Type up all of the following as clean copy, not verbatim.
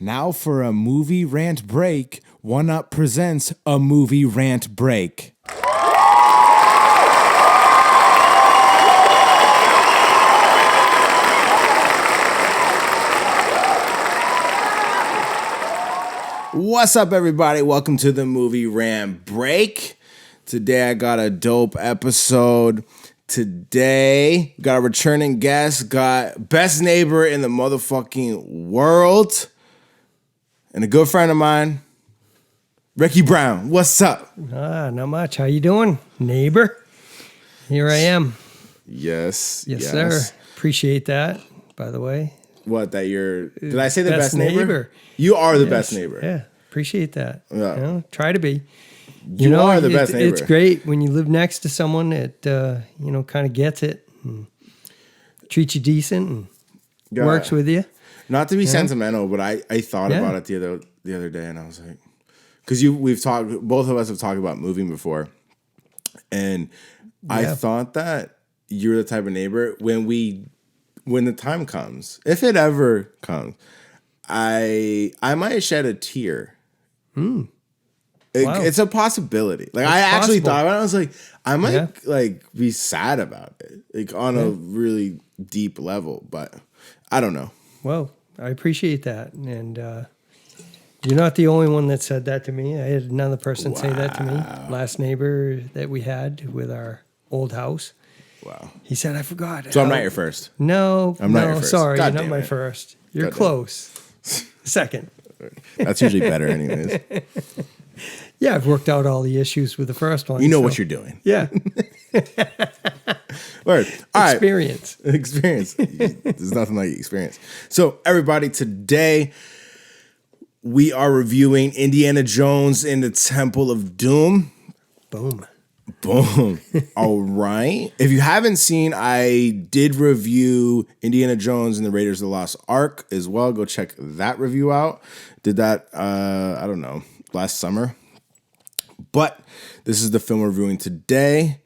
Now for a movie rant break, One Up presents a movie rant break. What's up, everybody? Welcome to the movie rant break. Today I got a dope episode. Today, got a returning guest, got best neighbor in the motherfucking world, and a good friend of mine, Ricky Brown. What's up? Not much. How you doing, neighbor? Here I am. Yes, sir. Appreciate that, by the way. What, that you're, did I say the best neighbor? You are the best neighbor. Yeah, appreciate that. Yeah. You know, try to be. You are the best neighbor. It's great when you live next to someone that, kind of gets it and treats you decent and works with you. Not to be sentimental, but I thought about it the other day, and I was like, because both of us have talked about moving before, and I thought that you're the type of neighbor when the time comes, if it ever comes, I might shed a tear. Wow. It's a possibility. Like, I actually thought about it. I was like, I might be sad about it, like on a really deep level, but I don't know. Well, I appreciate that. And you're not the only one that said that to me. I had another person say that to me. Last neighbor that we had with our old house. Wow. He said, I forgot. So I'm not your first. No, I'm not your first. Sorry, God you're not my first. You're close. Second. That's usually better anyways. Yeah, I've worked out all the issues with the first one. You know what you're doing. Yeah. Word. All Experience. Right. Experience. There's nothing like experience. So, everybody, today we are reviewing Indiana Jones in the Temple of Doom. Boom. All right. If you haven't seen, I did review Indiana Jones and the Raiders of the Lost Ark as well. Go check that review out. Did that, I don't know, last summer. But this is the film we're reviewing today.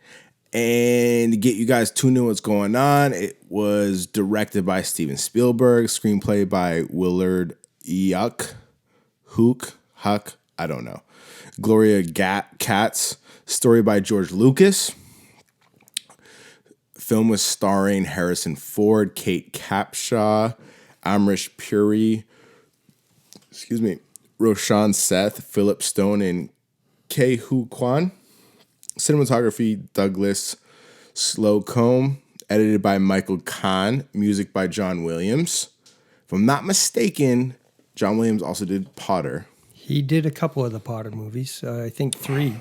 And to get you guys tuned in what's going on, it was directed by Steven Spielberg, screenplay by Willard Huck, I don't know. Gloria Katz, story by George Lucas. Film was starring Harrison Ford, Kate Capshaw, Amrish Puri, Roshan Seth, Philip Stone, and Ke Hu Kwan. Cinematography, Douglas Slocombe. Edited by Michael Kahn. Music by John Williams. If I'm not mistaken, John Williams also did Potter. He did a couple of the Potter movies. I think 3,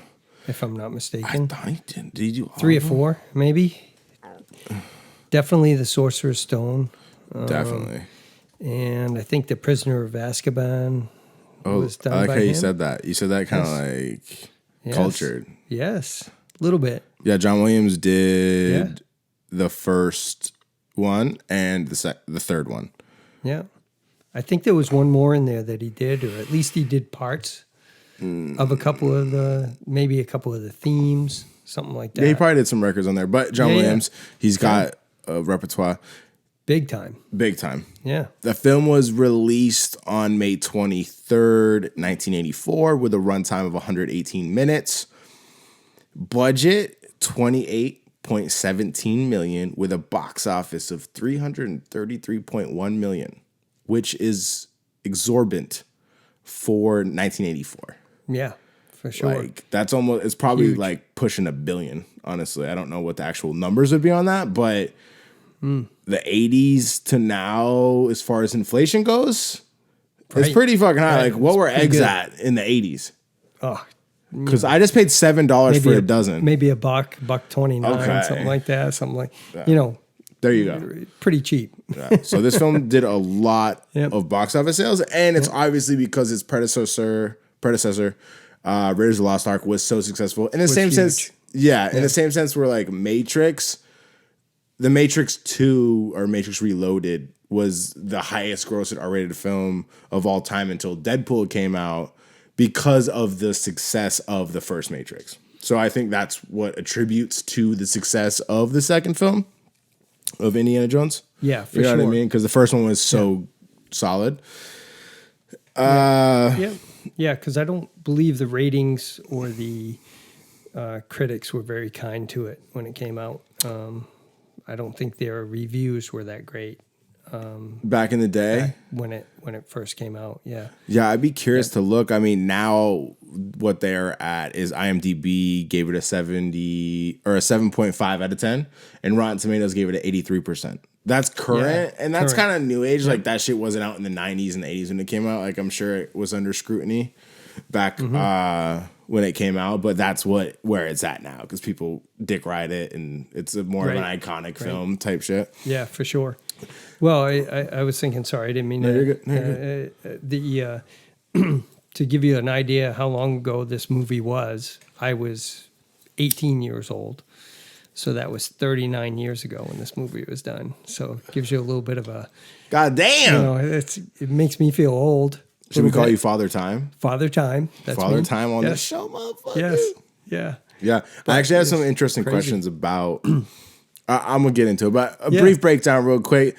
if I'm not mistaken. I thought he did. Did he do all 3 or of them? 4, maybe. Definitely The Sorcerer's Stone. Definitely. And I think The Prisoner of Azkaban was done I like by how you him. said that. You said that kind of like cultured. Yes, a little bit. Yeah, John Williams did the first one and the third one. Yeah. I think there was one more in there that he did, or at least he did parts of a couple of the themes, something like that. Yeah, he probably did some records on there. But John Williams, he's got a repertoire. Big time. Yeah. The film was released on May 23rd, 1984, with a runtime of 118 minutes. Budget, $28.17 million, with a box office of $333.1 million, which is exorbitant for 1984. Yeah, for sure. Like, that's almost, it's probably Huge. like pushing $1 billion, honestly. I don't know what the actual numbers would be on that, but the 80s to now, as far as inflation goes, it's pretty fucking high. Like, what were eggs at in the 80s? Oh, because I just paid $7 for a dozen. Maybe $1.29, something like that. Something like, there you go. Pretty cheap. Yeah. So this film did a lot of box office sales, and it's obviously because its predecessor, Raiders of the Lost Ark, was so successful. In the same sense, in the same sense, where like Matrix, the Matrix 2 or Matrix Reloaded was the highest grossed R-rated film of all time until Deadpool came out because of the success of the first Matrix. So I think that's what attributes to the success of the second film of Indiana Jones. Yeah, for you know sure. what I mean? Because the first one was so solid. Yeah, because I don't believe the ratings or the critics were very kind to it when it came out. I don't think their reviews were that great. Back in the day when it first came out. Yeah. Yeah, I'd be curious to look. I mean, now what they're at is IMDb gave it a 70 or a 7.5 out of 10, and Rotten Tomatoes gave it an 83%. That's current, and that's kind of new age. Like that shit wasn't out in the 90s and the 80s when it came out. Like I'm sure it was under scrutiny back when it came out, but that's where it's at now because people dick ride it, and it's more of an iconic film type shit. Yeah, for sure. Well, I was thinking. Sorry, I didn't mean to. You're good. To give you an idea how long ago this movie was, I was 18 years old, so that was 39 years ago when this movie was done. So it gives you a little bit of a. God damn! It makes me feel old. Should we call you Father Time? Father Time. That's Father me. Time on this show, motherfucker. Yes. Yeah. Yeah. I actually have some interesting questions about. I'm gonna get into it, but a brief breakdown, real quick.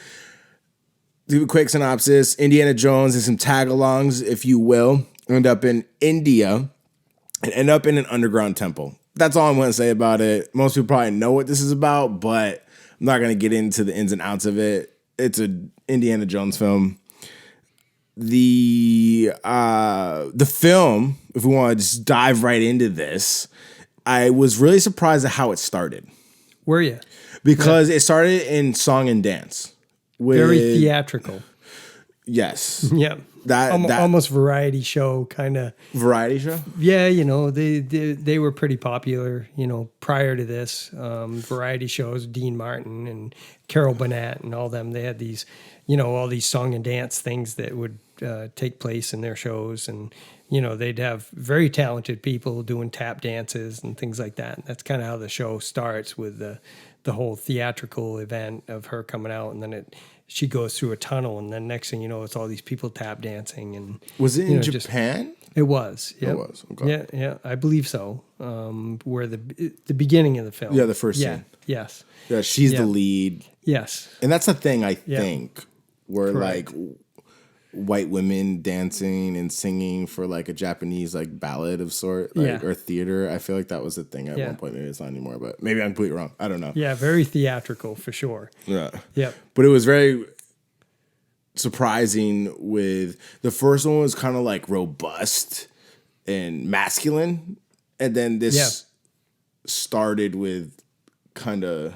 Do a quick synopsis. Indiana Jones and some tag-alongs, if you will, end up in India and end up in an underground temple. That's all I'm going to say about it. Most people probably know what this is about, but I'm not going to get into the ins and outs of it. It's an Indiana Jones film. The film, if we want to just dive right into this, I was really surprised at how it started. Were you? Because it started in song and dance. Very theatrical. Yes. Yeah. That almost variety show kind of. Variety show? Yeah, they were pretty popular, prior to this. Variety shows, Dean Martin and Carol Burnett and all them. They had these, all these song and dance things that would take place in their shows. And, they'd have very talented people doing tap dances and things like that. And that's kind of how the show starts with the whole theatrical event of her coming out, and then she goes through a tunnel, and then next thing you know, it's all these people tap dancing. And was it in Japan? It was. Yep. It was. Okay. Yeah, I believe so. Where the beginning of the film. Yeah, the first scene. Yes. Yeah, she's the lead. Yes. And that's the thing I think, where like white women dancing and singing for like a Japanese like ballad of sort, or theater. I feel like that was a thing at one point. Maybe it's not anymore, but maybe I'm completely wrong. I don't know. Yeah, very theatrical for sure. Yeah. Yep. But it was very surprising with the first one was kind of like robust and masculine, and then this started with kind of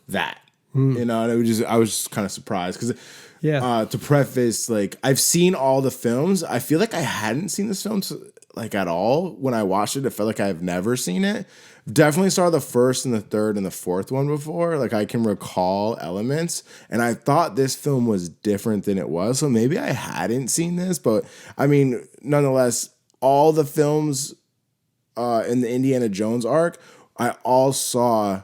that. And I was just kind of surprised because. Yeah. To preface, like I've seen all the films. I feel like I hadn't seen this film like at all when I watched it. It felt like I've never seen it. Definitely saw the first and the third and the fourth one before. Like I can recall elements, and I thought this film was different than it was. So maybe I hadn't seen this, but I mean, nonetheless, all the films in the Indiana Jones arc, I all saw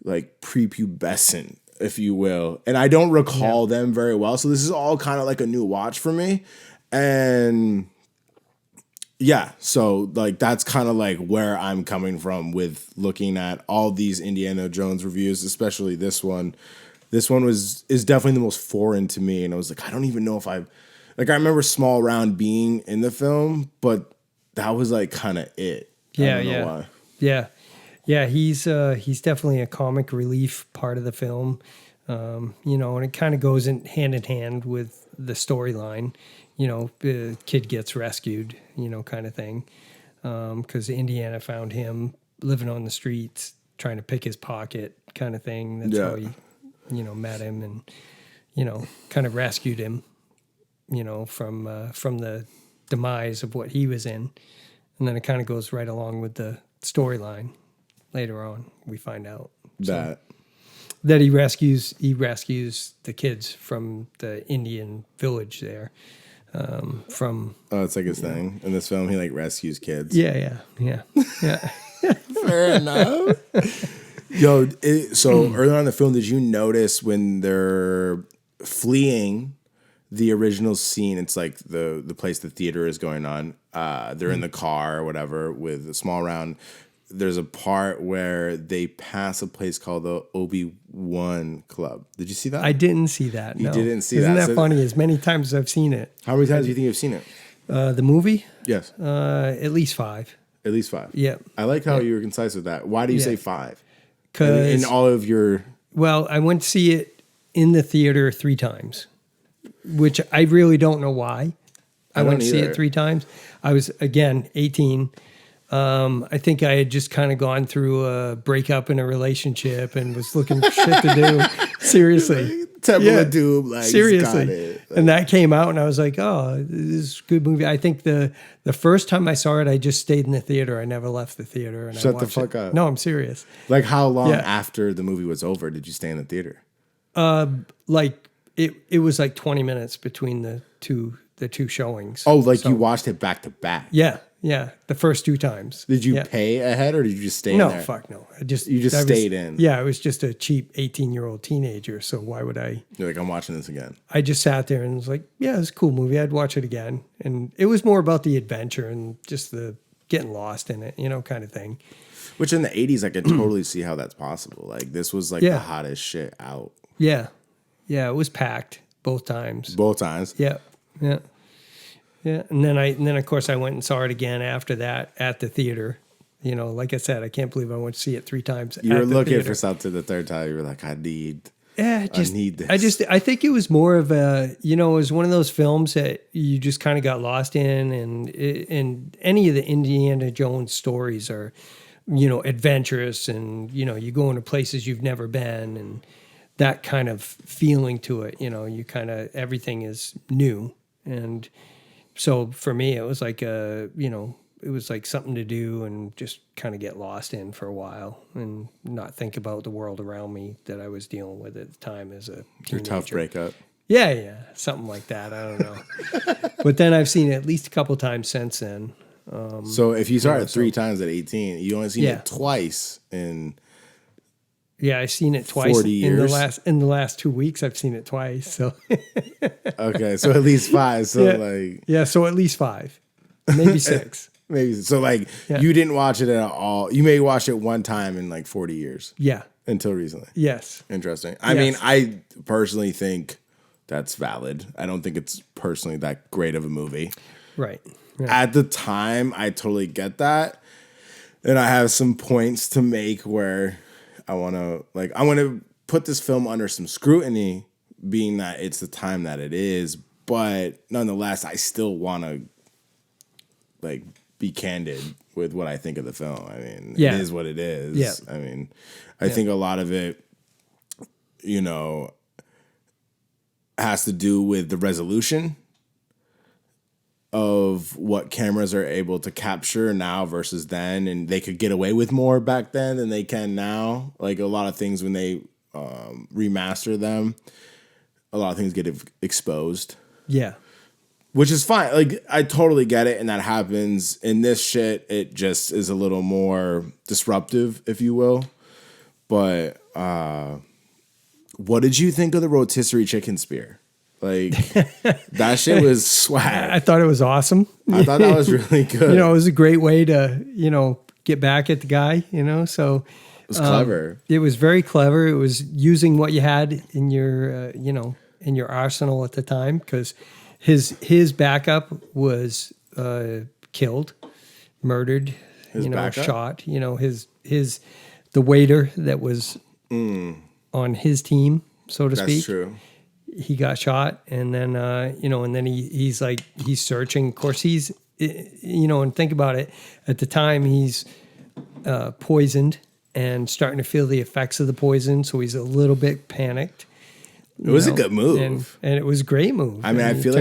like prepubescent, if you will. And I don't recall them very well. So this is all kind of like a new watch for me. And so like that's kind of like where I'm coming from with looking at all these Indiana Jones reviews, especially this one. This one is definitely the most foreign to me. And I was like, I don't even know if I remember Small Round being in the film, but that was like kind of it. Yeah, I don't know why. Yeah. Yeah, he's definitely a comic relief part of the film, and it kind of goes hand in hand with the storyline. The kid gets rescued, kind of thing, because Indiana found him living on the streets, trying to pick his pocket, kind of thing. That's how he, met him and, kind of rescued him, from the demise of what he was in, and then it kind of goes right along with the storyline. Later on, we find out that he rescues the kids from the Indian village there. It's like his thing in this film. He like rescues kids. Yeah. Fair enough. Yo, so earlier on in the film, did you notice when they're fleeing the original scene? It's like the place the theater is going on. They're in the car or whatever with a Small Round. There's a part where they pass a place called the Obi-Wan Club. Did you see that? I didn't see that. You didn't see Isn't that? Isn't that funny? As many times as I've seen it. How many times do you think you've seen it? The movie? Yes. At least 5. At least 5. Yeah. I like how you were concise with that. Why do you say 5? Because in all of your... Well, I went to see it in the theater 3 times, which I really don't know why. I went to see it 3 times. I was, again, 18. I think I had just kind of gone through a breakup in a relationship and was looking for shit to do. Seriously. Temple of Doom, like, seriously. Got it. Like, and that came out, and I was like, oh, this is a good movie. I think the first time I saw it, I just stayed in the theater. I never left the theater. And Shut the fuck up. No, I'm serious. Like, how long after the movie was over did you stay in the theater? Like, it was like 20 minutes between the two showings. Oh, like you watched it back to back? Yeah. Yeah, the first 2 times. Did you pay ahead or did you just stay in there? No, fuck no. You just stayed in. Yeah, I was just a cheap 18-year-old teenager, so why would I? You're like, I'm watching this again. I just sat there and was like, yeah, it's a cool movie. I'd watch it again. And it was more about the adventure and just the getting lost in it, kind of thing. Which in the 80s, I could totally see how that's possible. Like, this was like the hottest shit out. Yeah. Yeah, it was packed both times. Both times? Yeah. Yeah. Yeah, and then of course I went and saw it again after that at the theater. Like I said, I can't believe I went to see it 3 times. You were looking for something the third time. You were like, I need this. I think it was more of a, it was one of those films that you just kind of got lost in, and any of the Indiana Jones stories are, adventurous, and you go into places you've never been, and that kind of feeling to it. You kind of everything is new. And so for me, it was like it was like something to do and just kind of get lost in for a while and not think about the world around me that I was dealing with at the time as a teenager. Your tough breakup. Yeah, something like that. I don't know. But then I've seen it at least a couple times since then. So if you saw it 3 times at 18, you only seen it twice in... Yeah, I've seen it twice 40 years. in the last 2 weeks. I've seen it twice. So okay, so at least 5. So so at least 5, maybe 6. Maybe so. Like you didn't watch it at all. You may watch it one time in like 40 years. Yeah, until recently. Yes, interesting. I mean, I personally think that's valid. I don't think it's personally that great of a movie. Right. At the time, I totally get that, and I have some points to make where. I want to put this film under some scrutiny, being that it's the time that it is. But nonetheless, I still want to be candid with what I think of the film. I mean, it is what it is. Yeah. I mean, I think a lot of it, has to do with the resolution of what cameras are able to capture now versus then, and they could get away with more back then than they can now. Like a lot of things when they remaster them, a lot of things get exposed. Yeah. Which is fine. Like I totally get it, and that happens. In this shit, it just is a little more disruptive, if you will. But what did you think of the rotisserie chicken spear? Like that shit was swag. I thought it was awesome. I thought that was really good. It was a great way to, get back at the guy, so it was clever. It was very clever. It was using what you had in your, in your arsenal at the time, because his backup was killed, murdered, backup? shot. The waiter that was on his team, so to speak. That's true. He got shot, and then and then he's searching. Of course, he's and think about it. At the time, he's poisoned and starting to feel the effects of the poison, so he's a little bit panicked. It was a good move, and it was a great move. I mean, I feel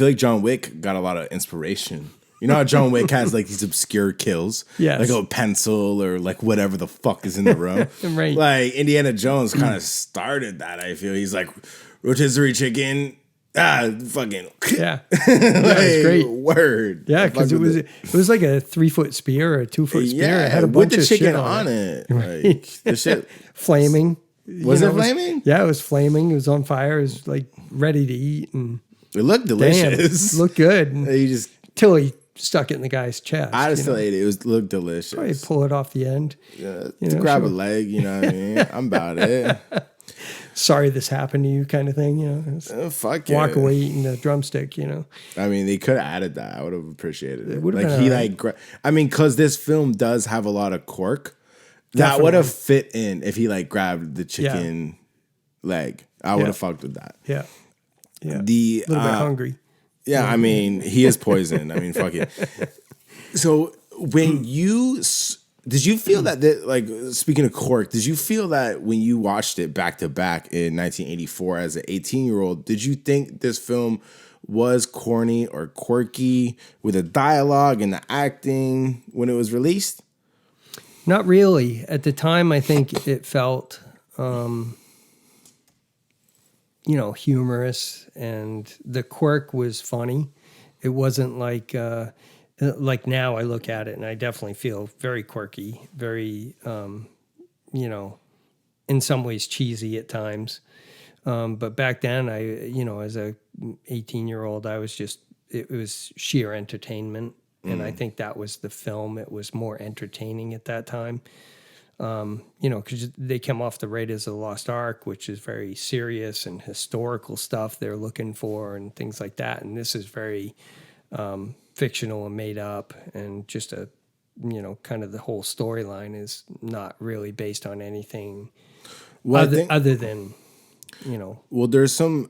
like John Wick got a lot of inspiration. You know how John Wick has like these obscure kills, like a pencil or like whatever the fuck is in the room. Right. Like Indiana Jones kind of started that. I feel he's like rotisserie chicken. Fucking yeah, it's great. Word. Yeah, because it was like a 3-foot spear or a 2-foot spear. Yeah, it had a with bunch the of chicken shit on it. Right. Like, the shit flaming. Was it flaming? Yeah, it was flaming. It was on fire. It was like ready to eat, and it looked delicious. It looked good. And you just till he stuck it in the guy's chest. I just still ate it. It looked delicious. Probably pull it off the end. Yeah, grab a leg. You know what I mean? I'm about it. sorry this happened to you kind of thing, you know. Fuck Walk it. away eating the drumstick, you know. I mean, they could have added that. I would have appreciated it. would have Like been he all right. like, I mean, because this film does have a lot of quirk. That Definitely. would have fit in if he like grabbed the chicken leg. I would have fucked with that. Yeah. Yeah. The a little bit hungry. Yeah, I mean, he is poison. I mean, fuck it. So when did you feel that, like, speaking of quirk, did you feel that when you watched it back to back in 1984 as an 18-year-old, did you think this film was corny or quirky with the dialogue and the acting when it was released? Not really. At the time, I think it felt, humorous, and the quirk was funny. It wasn't like now I look at it and I definitely feel very quirky, very, in some ways cheesy at times. But back then, as a 18-year-old, it was sheer entertainment. And I think that was the film. It was more entertaining at that time. Because they came off the Raiders of the Lost Ark, which is very serious and historical stuff they're looking for and things like that. And this is very fictional and made up, and just kind of the whole storyline is not really based on anything other than, Well, there's some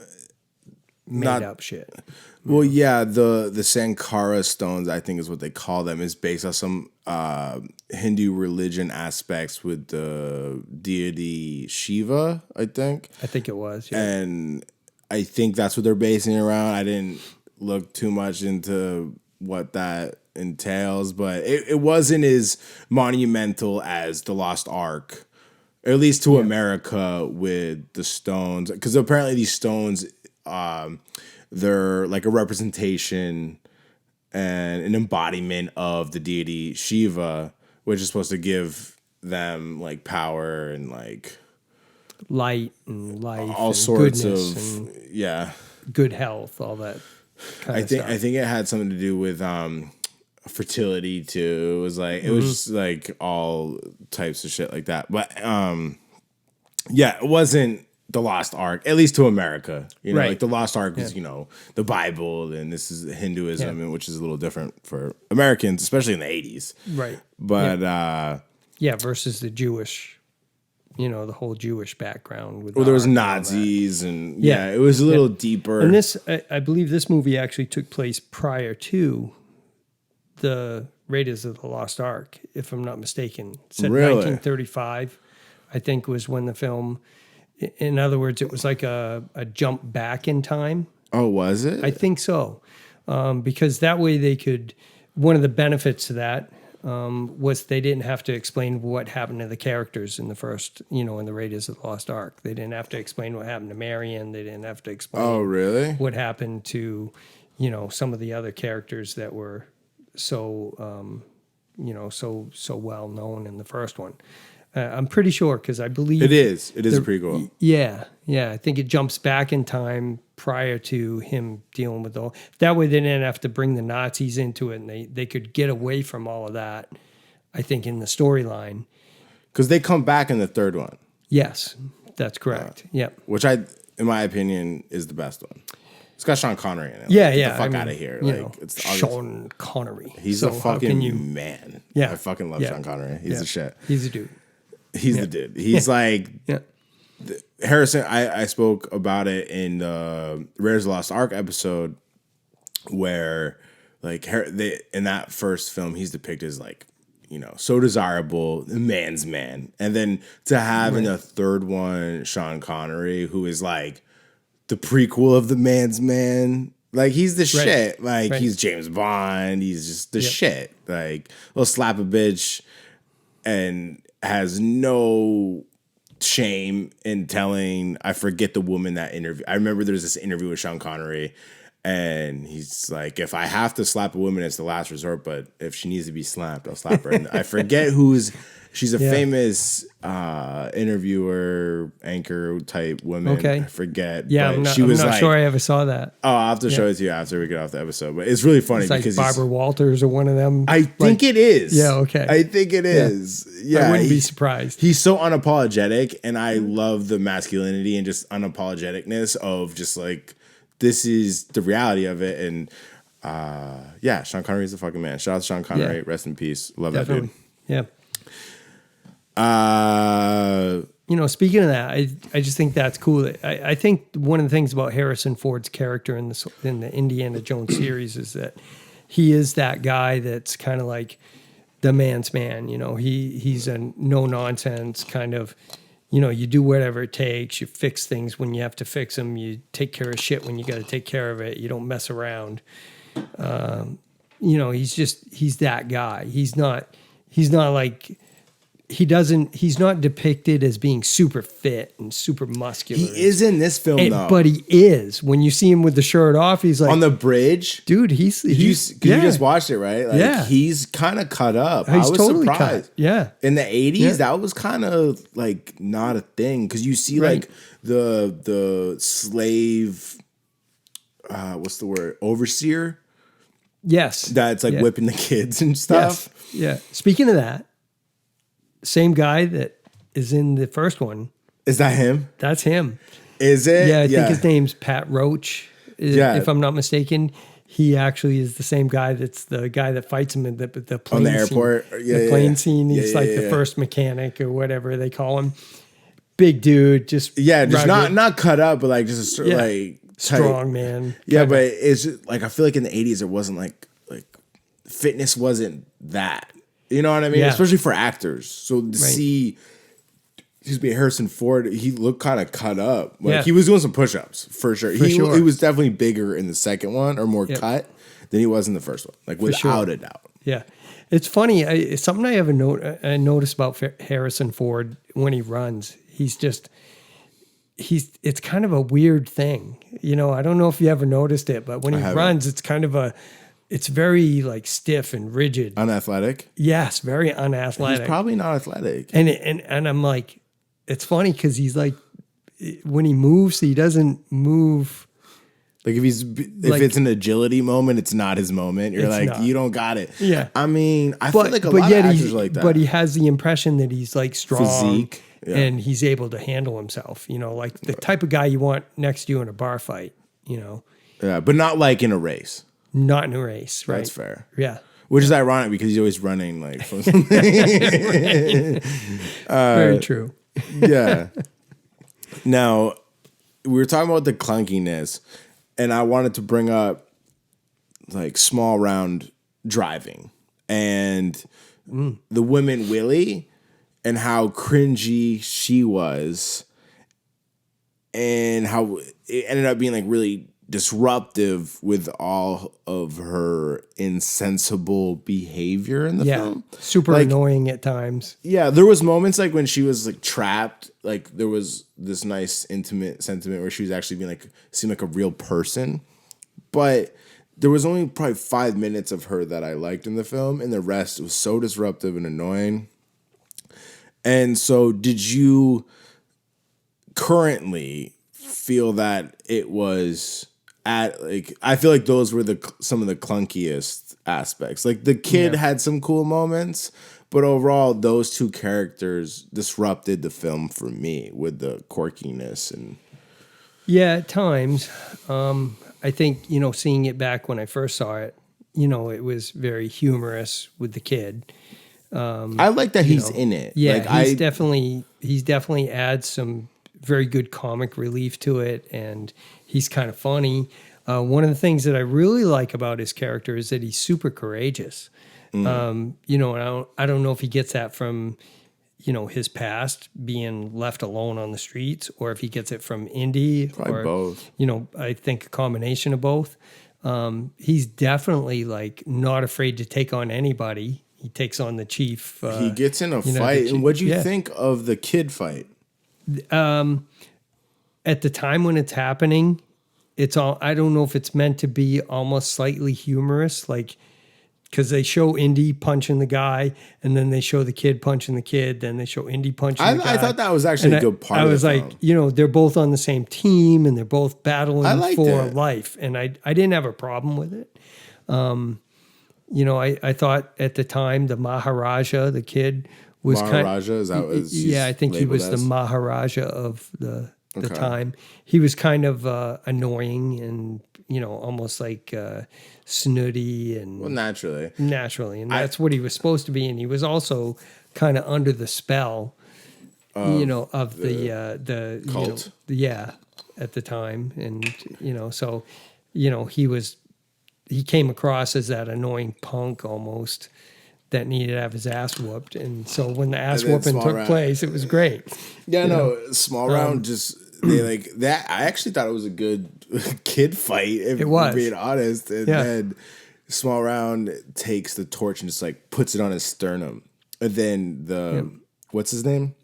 made up shit. Well, yeah, the Sankara stones, I think is what they call them, is based on some Hindu religion aspects with the deity Shiva, I think. I think it was, yeah. And I think that's what they're basing it around. I didn't look too much into what that entails, but it wasn't as monumental as the Lost Ark, at least to America, with the stones. Because apparently these stones, they're like a representation and an embodiment of the deity Shiva, which is supposed to give them like power and like light and life, all and sorts goodness of and good health, all that kind of stuff. I think it had something to do with fertility too. It was like it was just like all types of shit like that. But it wasn't the Lost Ark, at least to America. Right. Like the Lost Ark is, the Bible, and this is Hinduism, and which is a little different for Americans, especially in the 80s. Right. But versus the Jewish, the whole Jewish background with there was Nazis and it was a little deeper. And this, I believe this movie actually took place prior to the Raiders of the Lost Ark, if I'm not mistaken. It said Really? 1935, I think, was when the film. In other words, it was like a jump back in time. Oh, was it? I think so. Because that way they could, one of the benefits to that was they didn't have to explain what happened to the characters in the first, in the Raiders of the Lost Ark. They didn't have to explain what happened to Marion. They didn't have to explain really? what happened to, some of the other characters that were so, so well known in the first one. I'm pretty sure, because I believe it is. It is a prequel. Yeah. I think it jumps back in time prior to him dealing with all. That way, they didn't have to bring the Nazis into it, and they could get away from all of that. I think in the storyline, because they come back in the third one. Yes, that's correct. Yep. Which in my opinion, is the best one. It's got Sean Connery in it. Get the fuck out of here. It's Sean Connery. He's a fucking man. Yeah. I fucking love Sean Connery. He's the shit. He's a dude. He's the dude. He's like Harrison. I spoke about it in the Raiders of the Lost Ark episode, where like in that first film he's depicted as like so desirable, the man's man, and then to have in the third one Sean Connery, who is like the prequel of the man's man. Like he's the shit. Like he's James Bond. He's just the shit. Like he'll slap a bitch and has no shame in telling, I forget the woman that interview. I remember there's this interview with Sean Connery, And he's like, if I have to slap a woman, it's the last resort. But if she needs to be slapped, I'll slap her. And I forget she's a famous interviewer, anchor type woman. Okay. I forget. Yeah, but I'm not sure I ever saw that. Oh, I'll have to show it to you after we get off the episode. But it's really funny It's like because Barbara Walters or one of them. I think it is. Yeah, okay. I think it is. Yeah. I wouldn't be surprised. He's so unapologetic, and I love the masculinity and just unapologeticness of just like, this is the reality of it. And Sean Connery's a fucking man. Shout out to Sean Connery. Yeah. Rest in peace. Love Definitely. That dude. Yeah. Speaking of that, I just think that's cool. I think one of the things about Harrison Ford's character in the Indiana Jones series is that he is that guy that's kind of like the man's man. He's a no nonsense kind of. You do whatever it takes. You fix things when you have to fix them. You take care of shit when you got to take care of it. You don't mess around. He's that guy. He's not like, he's not depicted as being super fit and super muscular. He is in this film, though. But he is. When you see him with the shirt off, he's like... On the bridge? Dude, you just watched it, right? Like, yeah. He's kind of cut up. He's I was totally surprised. Cut. Yeah. In the 80s, that was kind of like not a thing. Because you see like the slave... what's the word? Overseer? Yes. That's like whipping the kids and stuff. Yes. Yeah. Speaking of that, same guy that is in the first one. Is that him? That's him. Is it? Yeah, I think his name's Pat Roach. If I'm not mistaken. He actually is the same guy that's the guy that fights him in the plane on the airport. Scene. The plane scene. He's the first mechanic or whatever they call him. Big dude, just not cut up, but like just like strong man. Yeah, but it's just, like I feel like in the 80s it wasn't like fitness wasn't that. You know what I mean? Yeah. Especially for actors. So to see, Harrison Ford, he looked kind of cut up. Like he was doing some push-ups for sure. He was definitely bigger in the second one or more cut than he was in the first one. Like without a doubt. Yeah. It's funny. It's something I ever noticed about Harrison Ford when he runs. It's kind of a weird thing. I don't know if you ever noticed it, but when he runs, it's kind of it's very like stiff and rigid. Unathletic? Yes, very unathletic. He's probably not athletic. And I'm like, it's funny because he's like, when he moves, he doesn't move. Like if it's an agility moment, it's not his moment. You're like, you don't got it. Yeah. I mean, I feel like a lot of actors like that. But he has the impression that he's like strong. Physique. Yeah. And he's able to handle himself, like the type of guy you want next to you in a bar fight, Yeah, but not like in a race. Not in a race, right? That's fair. Yeah. Which is ironic because he's always running like from something. Very true. Yeah. Now, we were talking about the clunkiness, and I wanted to bring up like small round driving and the woman Willie and how cringy she was and how it ended up being like really disruptive with all of her insensible behavior in the film. Super annoying at times. Yeah, there was moments like when she was like trapped, like there was this nice intimate sentiment where she was actually being like seemed like a real person. But there was only probably 5 minutes of her that I liked in the film, and the rest was so disruptive and annoying. And so did you currently feel that it was I feel like those were some of the clunkiest aspects. Like the kid had some cool moments, but overall those two characters disrupted the film for me with the quirkiness and at times. I think, seeing it back when I first saw it, it was very humorous with the kid. I like that he's in it. Yeah, like he's definitely adds some very good comic relief to it, and he's kind of funny. One of the things that I really like about his character is that he's super courageous. And I don't know if he gets that from, his past being left alone on the streets, or if he gets it from Indy. Probably both. I think a combination of both. He's definitely like not afraid to take on anybody. He takes on the chief. He gets in a fight. And what'd you think of the kid fight? At the time when it's happening, I don't know if it's meant to be almost slightly humorous, like, because they show Indy punching the guy, and then they show the kid punching the kid, then they show Indy punching the guy. I thought that was actually a good part. I was like, they're both on the same team, and they're both battling for life, and I didn't have a problem with it. I thought at the time the Maharaja, the kid, was is that what I think he was the Maharaja of the time. He was kind of annoying and almost like snooty and naturally, and that's what he was supposed to be. And he was also kind of under the spell, of the cult, at the time, and so he came across as that annoying punk almost that needed to have his ass whooped. And so when the ass whooping took place, it was great. Yeah, Small Round they like that. I actually thought it was a good kid fight, if we're being honest. And then Small Round takes the torch and just like puts it on his sternum. And then what's his name?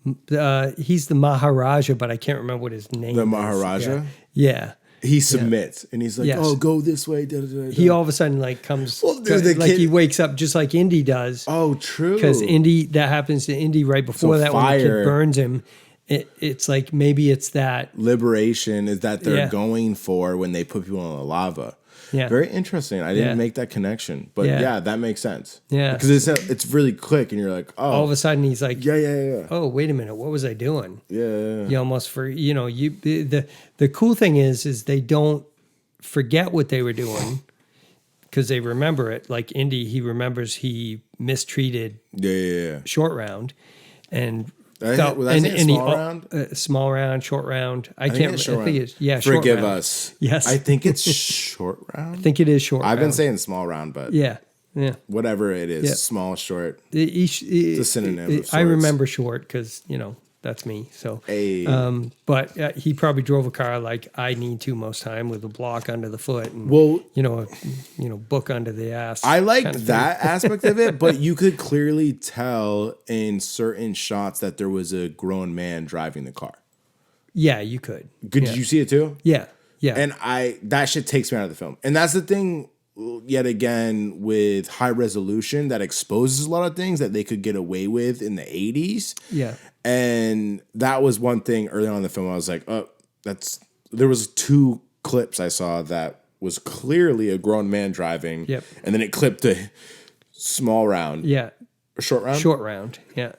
He's the Maharaja, but I can't remember what his name is. The Maharaja? Yeah. He submits and he's like, "Oh, go this way." Da, da, da, da. He all of a sudden like comes, he wakes up just like Indy does. Oh, true. Because that happens to Indy right before that when the kid burns him. It's like maybe it's that liberation is that they're going for when they put people in the lava. Yeah, very interesting. I didn't make that connection, but that makes sense. Yeah, because it's really quick, and you're like, oh, all of a sudden he's like, yeah. Oh, wait a minute, what was I doing? Yeah. You almost the cool thing is they don't forget what they were doing because they remember it. Like Indy, he remembers he mistreated Short Round, and. Small round, short round. I can't remember. I think it's short Forgive round. us. Yes. I think it's short round. I think it is short I've round. been saying small round, but whatever it is, small, short. It's a synonym. Of I remember short because that's me. So, but he probably drove a car like I need to most time with a block under the foot and book under the ass. I like that aspect of it, but you could clearly tell in certain shots that there was a grown man driving the car. Yeah, you could. Did you see it too? Yeah, yeah. And that shit takes me out of the film, and that's the thing. Yet again, with high resolution, that exposes a lot of things that they could get away with in the 80s. Yeah. And that was one thing early on in the film. I was like, there was 2 clips I saw that was clearly a grown man driving. Yep. And then it clipped to Small Round. Yeah. Short Round? Short Round, yeah.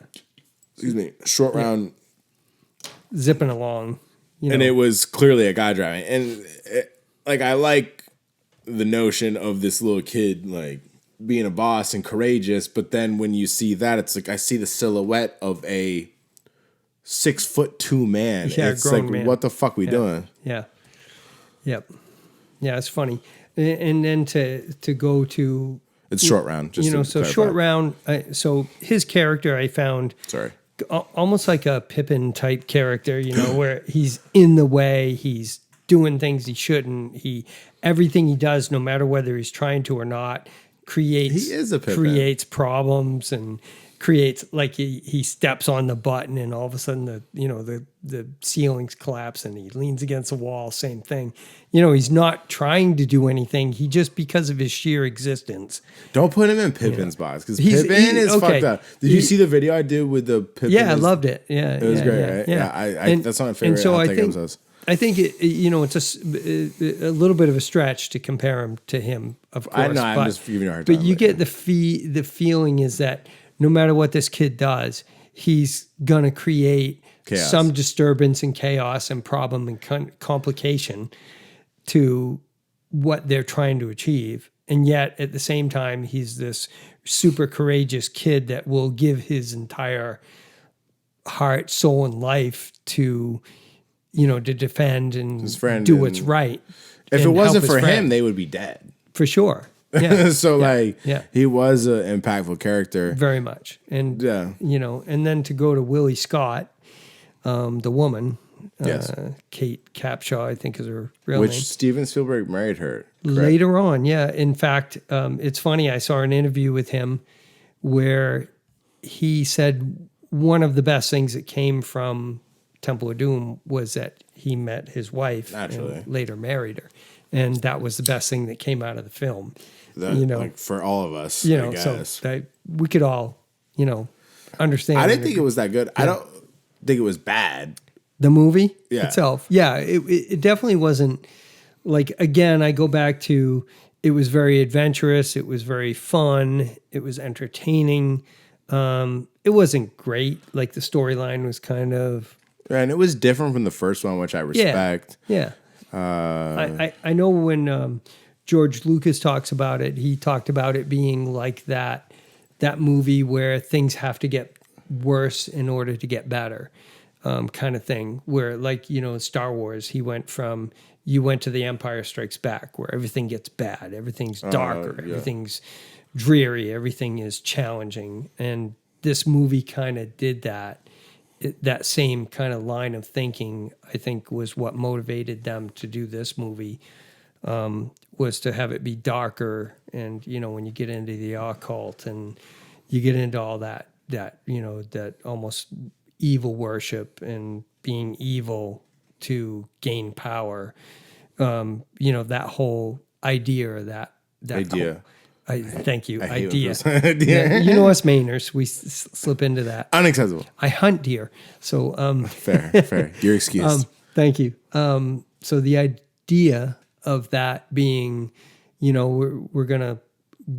Excuse me. Short Round. Zipping along. And it was clearly a guy driving. And I like the notion of this little kid like being a boss and courageous, but then when you see that, it's like I see the silhouette of a 6'2" man. Yeah, it's like man. What the fuck we doing? Yeah. Yep. Yeah, it's funny. And then to go to it's Short Round. Just so clarify. Short Round. So his character I found almost like a Pippin type character. Where he's in the way. He's doing things he shouldn't. Everything he does, no matter whether he's trying to or not, creates problems and creates like he steps on the button and all of a sudden the ceilings collapse and he leans against the wall. Same thing. He's not trying to do anything. He just because of his sheer existence. Don't put him in Pippin's box because Pippin is fucked up. Did you see the video I did with the Pippin? Yeah, I loved it. Yeah, it was great. Right? Yeah, that's not my favorite. And so I think it's a little bit of a stretch to compare him to him, of course. I know, I'm just giving you a hard time. But you get the feeling is that no matter what this kid does, he's gonna create some disturbance and chaos and problem and complication to what they're trying to achieve. And yet, at the same time, he's this super courageous kid that will give his entire heart, soul, and life to defend and do what's right. If it wasn't for him, they would be dead. For sure. Yeah. So he was an impactful character. Very much. And, and then to go to Willie Scott, the woman, Kate Capshaw, I think is her real name. Which Steven Spielberg married her. Correct? Later on, yeah. In fact, it's funny, I saw an interview with him where he said one of the best things that came from Temple of Doom was that he met his wife Naturally. and later married her. And that was the best thing that came out of the film. That, like for all of us, you know, I guess. so that we could all, understand. I didn't think it was that good. Yeah. I don't think it was bad. The movie yeah. itself. Yeah, it definitely wasn't like, again, I go back to, it was very adventurous. It was very fun. It was entertaining. It wasn't great. Like the storyline was kind of, and it was different from the first one, which I respect. Yeah. I know when George Lucas talks about it, he talked about it being like that movie where things have to get worse in order to get better, kind of thing. Where, like, in Star Wars, you went to the Empire Strikes Back, where everything gets bad, everything's darker, everything's dreary, everything is challenging, and this movie kind of did that. That same kind of line of thinking, I think, was what motivated them to do this movie, was to have it be darker. And, when you get into the occult and you get into all that almost evil worship and being evil to gain power, that whole idea, or that idea. Thank you. I idea. Yeah, us Mainers, we slip into that. Unacceptable. I hunt deer. So fair. You're excused. Thank you. So the idea of that being, we're gonna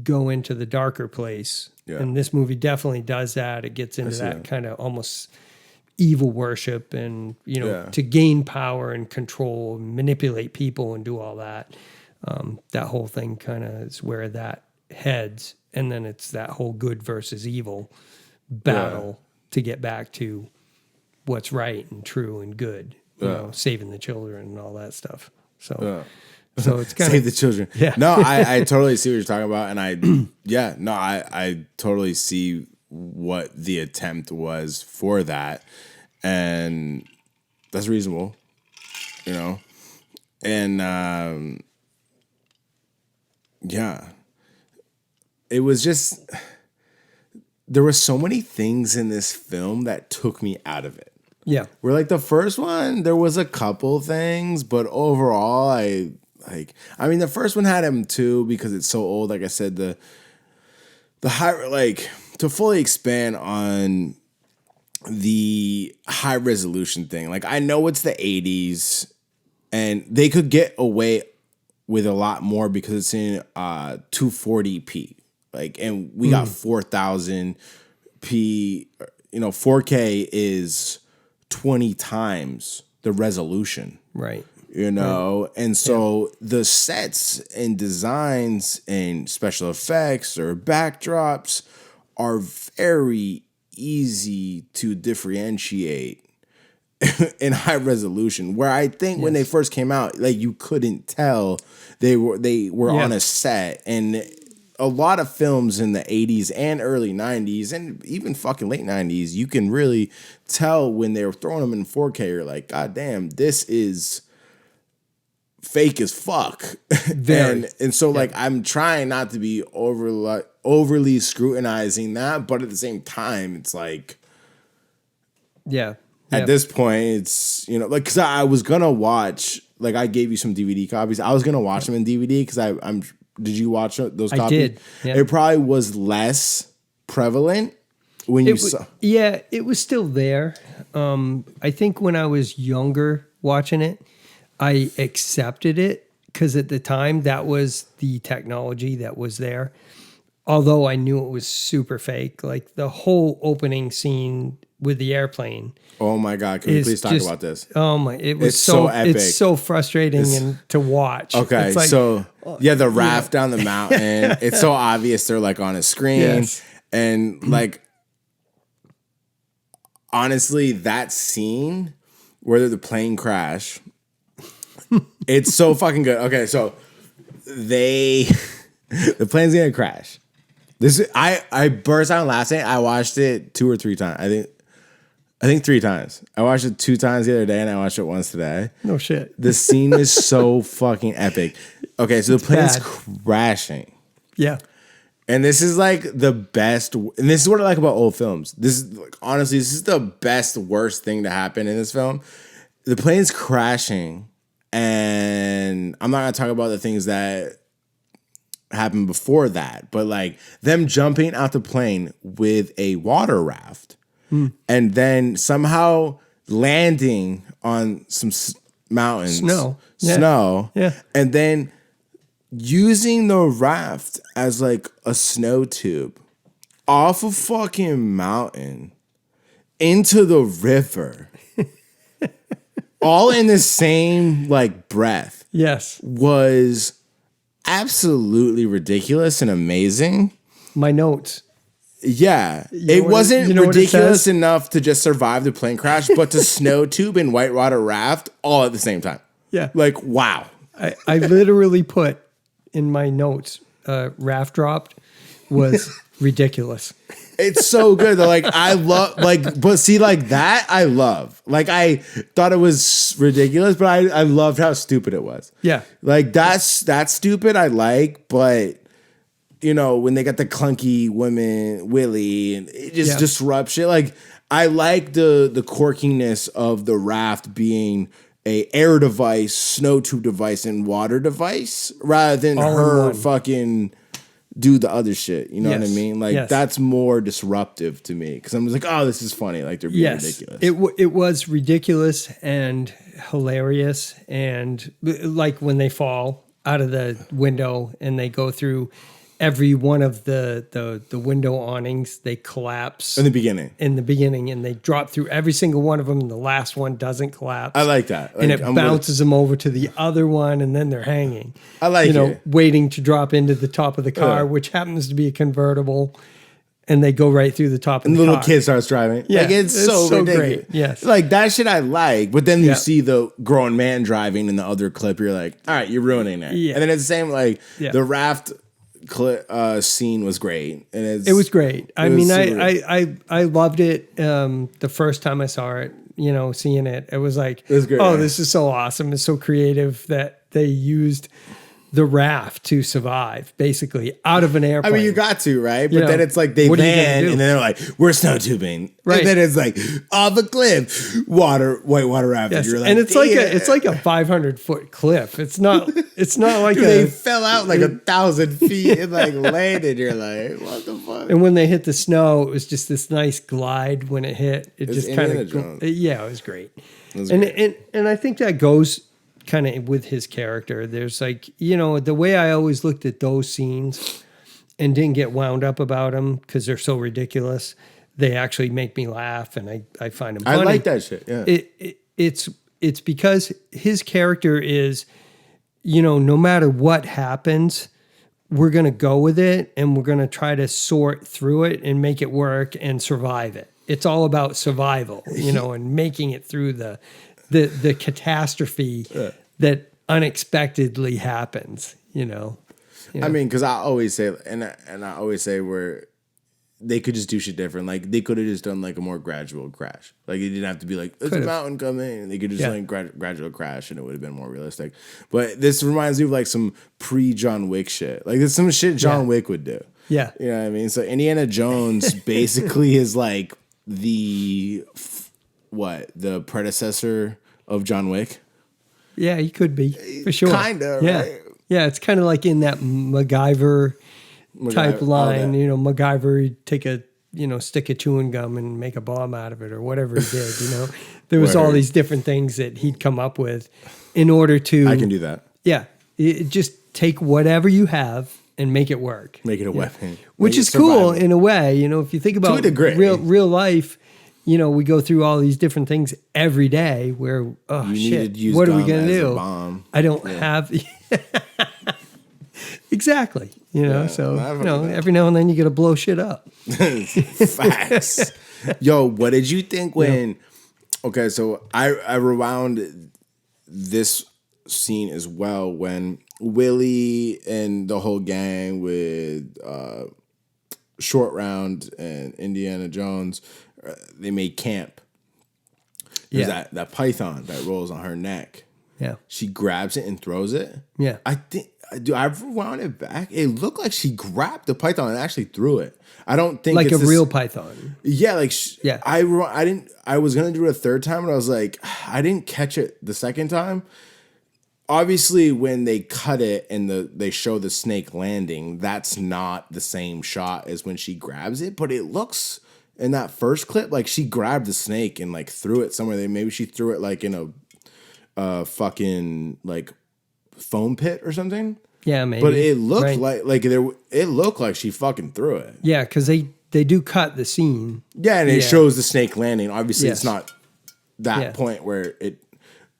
go into the darker place. Yeah. And this movie definitely does that. It gets into that kind of almost evil worship and, to gain power and control and manipulate people and do all that. That whole thing kind of is where that heads. And then it's that whole good versus evil battle to get back to what's right and true and good, saving the children and all that stuff. So it's kind of save the children. Yeah. No, I totally see what you're talking about. And I totally see what the attempt was for that. And that's reasonable, and, it was just, there were so many things in this film that took me out of it. Yeah. Where like the first one, there was a couple things, but overall, the first one had him too, because it's so old. Like I said, the high, like, to fully expand on the high resolution thing. Like, I know it's the 80s and they could get away with a lot more because it's in 240p. Like, and we got 4000p. 4K is 20 times the resolution. Right. And so the sets and designs and special effects or backdrops are very easy to differentiate in high resolution, where I think when they first came out, like, you couldn't tell they were on a set. And a lot of films in the 80s and early 90s and even fucking late 90s, you can really tell when they were throwing them in 4K. You're like, God damn, this is fake as fuck. And so like, I'm trying not to be overly scrutinizing that, but at the same time, it's like, at this point, it's, like, because I was gonna watch, like, I gave you some DVD copies. I was gonna watch them in DVD because I'm. Did you watch those copies? I did. Yeah. It probably was less prevalent when you saw. Yeah, it was still there. I think when I was younger watching it, I accepted it because at the time that was the technology that was there. Although I knew it was super fake, like the whole opening scene with the airplane. Oh my God! Can we please talk about this? Oh my! It was so epic. It's so frustrating to watch. Okay, it's like, so the raft down the mountain. It's so obvious they're like on a screen, and like, honestly, that scene where the plane crash, it's so fucking good. Okay, so the plane's gonna crash. I burst out laughing. I watched it 2 or 3 times. I think 3 times. I watched it 2 times the other day, and I watched it once today. No shit. The scene is so fucking epic. Okay, so the plane's crashing. Yeah. And this is like the best, and this is what I like about old films. This is like, honestly, this is the best, worst thing to happen in this film. The plane's crashing, and I'm not gonna talk about the things that happened before that, but like them jumping out the plane with a water raft, and then somehow landing on some mountains, snow, and then using the raft as like a snow tube off a fucking mountain into the river, all in the same like breath. Yes, was absolutely ridiculous and amazing. My notes. Yeah, it wasn't ridiculous enough to just survive the plane crash, but to snow tube and whitewater raft all at the same time. Yeah, like wow. I literally put in my notes, raft dropped was ridiculous. It's so good. Like I love, like, but see, like that I love. Like I thought it was ridiculous, but I loved how stupid it was. Yeah, like that's stupid. I like, but you know when they got the clunky women Willie and it just disrupts shit. Like I like the quirkiness of the raft being a air device, snow tube device, and water device rather than all her fucking do the other shit. You know what I mean? Like that's more disruptive to me because I'm just like, oh, this is funny. Like they're being ridiculous. It was ridiculous and hilarious, and like when they fall out of the window and they go through every one of the window awnings, they collapse in the beginning, and they drop through every single one of them, and the last one doesn't collapse. I like that. Like, and it bounces them over to the other one, and then they're hanging. I like it. Waiting to drop into the top of the car, which happens to be a convertible, and they go right through the top of the car. And the little kid starts driving. Yeah, like, it's so ridiculous. Great. Yes. Like, that shit I like, but then you see the grown man driving in the other clip, you're like, all right, you're ruining it. Yeah. And then it's the same, like, the raft scene was great, and it was great. I mean, I loved it. The first time I saw it, seeing it, it was like, it was great, this is so awesome. It's so creative that they used the raft to survive, basically out of an airplane. I mean, you got to, right? But then it's like they land, and then they're like, "We're snow tubing," right? And then it's like off a cliff, whitewater raft. Yes. You're like, and it's like a 500-foot cliff. It's not like they fell out like 1,000 feet and like landed. You're like, what the fuck? And when they hit the snow, it was just this nice glide when it hit. It just kind of it was great. And I think that goes kind of with his character. There's like, the way I always looked at those scenes and didn't get wound up about them because they're so ridiculous. They actually make me laugh, and I find them funny. I like that shit. Yeah, it's because his character is, no matter what happens, we're gonna go with it, and we're gonna try to sort through it and make it work and survive it. It's all about survival, and making it through the catastrophe that unexpectedly happens, I mean, because I always say, and I always say where they could just do shit different. Like they could have just done like a more gradual crash. Like it didn't have to be like it's a mountain coming. And they could just like gradual crash, and it would have been more realistic. But this reminds me of like some pre-John Wick shit. Like there's some shit John Wick would do. Yeah, you know what I mean. So Indiana Jones basically is like the predecessor of John Wick. Yeah, he could be for sure. Kinda, yeah, right? Yeah. It's kind of like in that MacGyver type line. MacGyver, he'd take a stick of chewing gum and make a bomb out of it, or whatever he did. There was all these different things that he'd come up with in order to. I can do that. Yeah, just take whatever you have and make it work. Make it a weapon, which is cool in a way. If you think about real life. We go through all these different things every day where, what are we going to do? I don't have. Exactly. Every now and then you got to blow shit up. Facts. Yo, what did you think when, okay, so I rewound this scene as well when Willie and the whole gang with Short Round and Indiana Jones, they made camp. There's that python that rolls on her neck. Yeah. She grabs it and throws it. Yeah. I think Dude, I wound it back. It looked like she grabbed the python and actually threw it. I don't think like it's a real python. Yeah, like yeah. I didn't. I was gonna do it a third time, and I was like, I didn't catch it the second time. Obviously, when they cut it and they show the snake landing, that's not the same shot as when she grabs it. But it looks in that first clip like she grabbed the snake and like threw it somewhere. Maybe she threw it like in a fucking like foam pit or something. Yeah, maybe. But it looked it looked like she fucking threw it. Yeah, because they do cut the scene. Yeah, and it shows the snake landing. Obviously, Yes. it's not that point where it.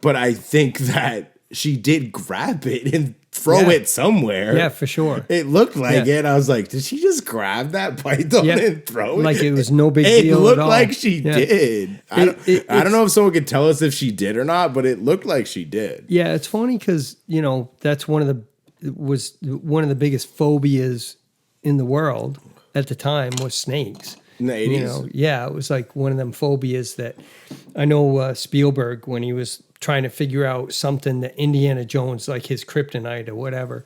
But I think that she did grab it and throw it somewhere. Yeah, for sure. It looked like it. I was like, did she just grab that python and throw it? Like it was no big deal. It looked like she did. I don't know if someone could tell us if she did or not, but it looked like she did. Yeah, it's funny because that's one of the biggest phobias in the world at the time was snakes. In the 80s? It was like one of them phobias that I know Spielberg, when he was trying to figure out something that Indiana Jones, like his kryptonite or whatever,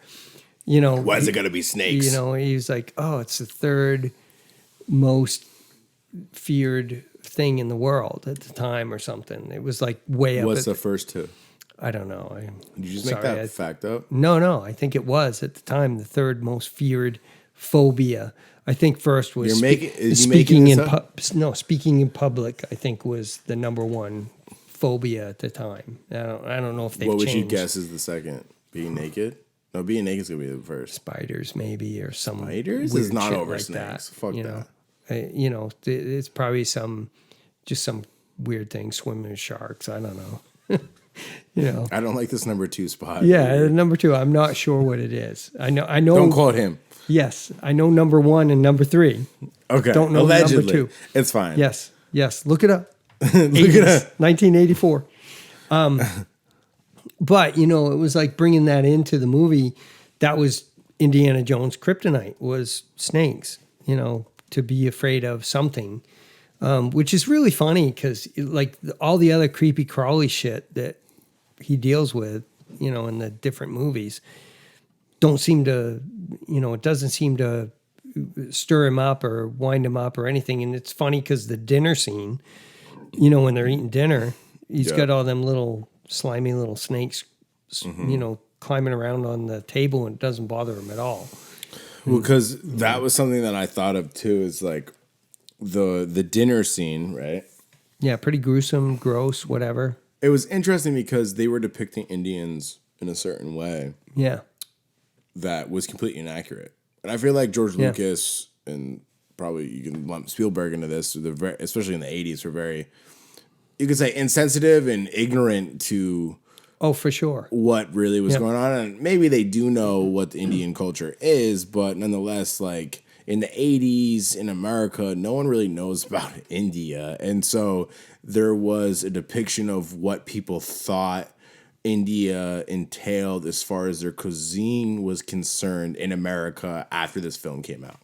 why is it going to be snakes? He was like, oh, it's the third most feared thing in the world at the time or something. It was like way up. What's the first two? I don't know. Did you just make that fact up? No. I think it was at the time the third most feared phobia. I think first was speaking in public. I think was the number one phobia at the time. I don't know if they. What would changed. you guess is the second? Being naked? No, being naked is gonna be the first. Spiders, maybe, or some. Spiders is not over like snakes. Fuck that. It's probably some weird thing. Swimming with sharks. I don't know. I don't like this number 2 spot. Yeah, number 2. I'm not sure what it is. I know. Don't quote him. Yes, I know number 1 and number 3. Okay. Don't know Allegedly. number 2. It's fine. Yes. Look it up. Look it up. 1984. But it was like bringing that into the movie. That was Indiana Jones' kryptonite was snakes. To be afraid of something, which is really funny because like all the other creepy crawly shit that he deals with, in the different movies, don't seem to, it doesn't seem to stir him up or wind him up or anything. And it's funny because the dinner scene, when they're eating dinner, he's got all them little slimy little snakes, climbing around on the table, and it doesn't bother him at all. Well, because that was something that I thought of too, is like the dinner scene, right? Yeah, pretty gruesome, gross, whatever. It was interesting because they were depicting Indians in a certain way. Yeah. That was completely inaccurate. And I feel like George Lucas, and probably you can lump Spielberg into this, especially in the 80s, were very, you could say, insensitive and ignorant to... Oh, for sure. What really was going on. And maybe they do know what the Indian culture is, but nonetheless, like in the 80s in America, no one really knows about India. And so there was a depiction of what people thought India entailed as far as their cuisine was concerned in America after this film came out.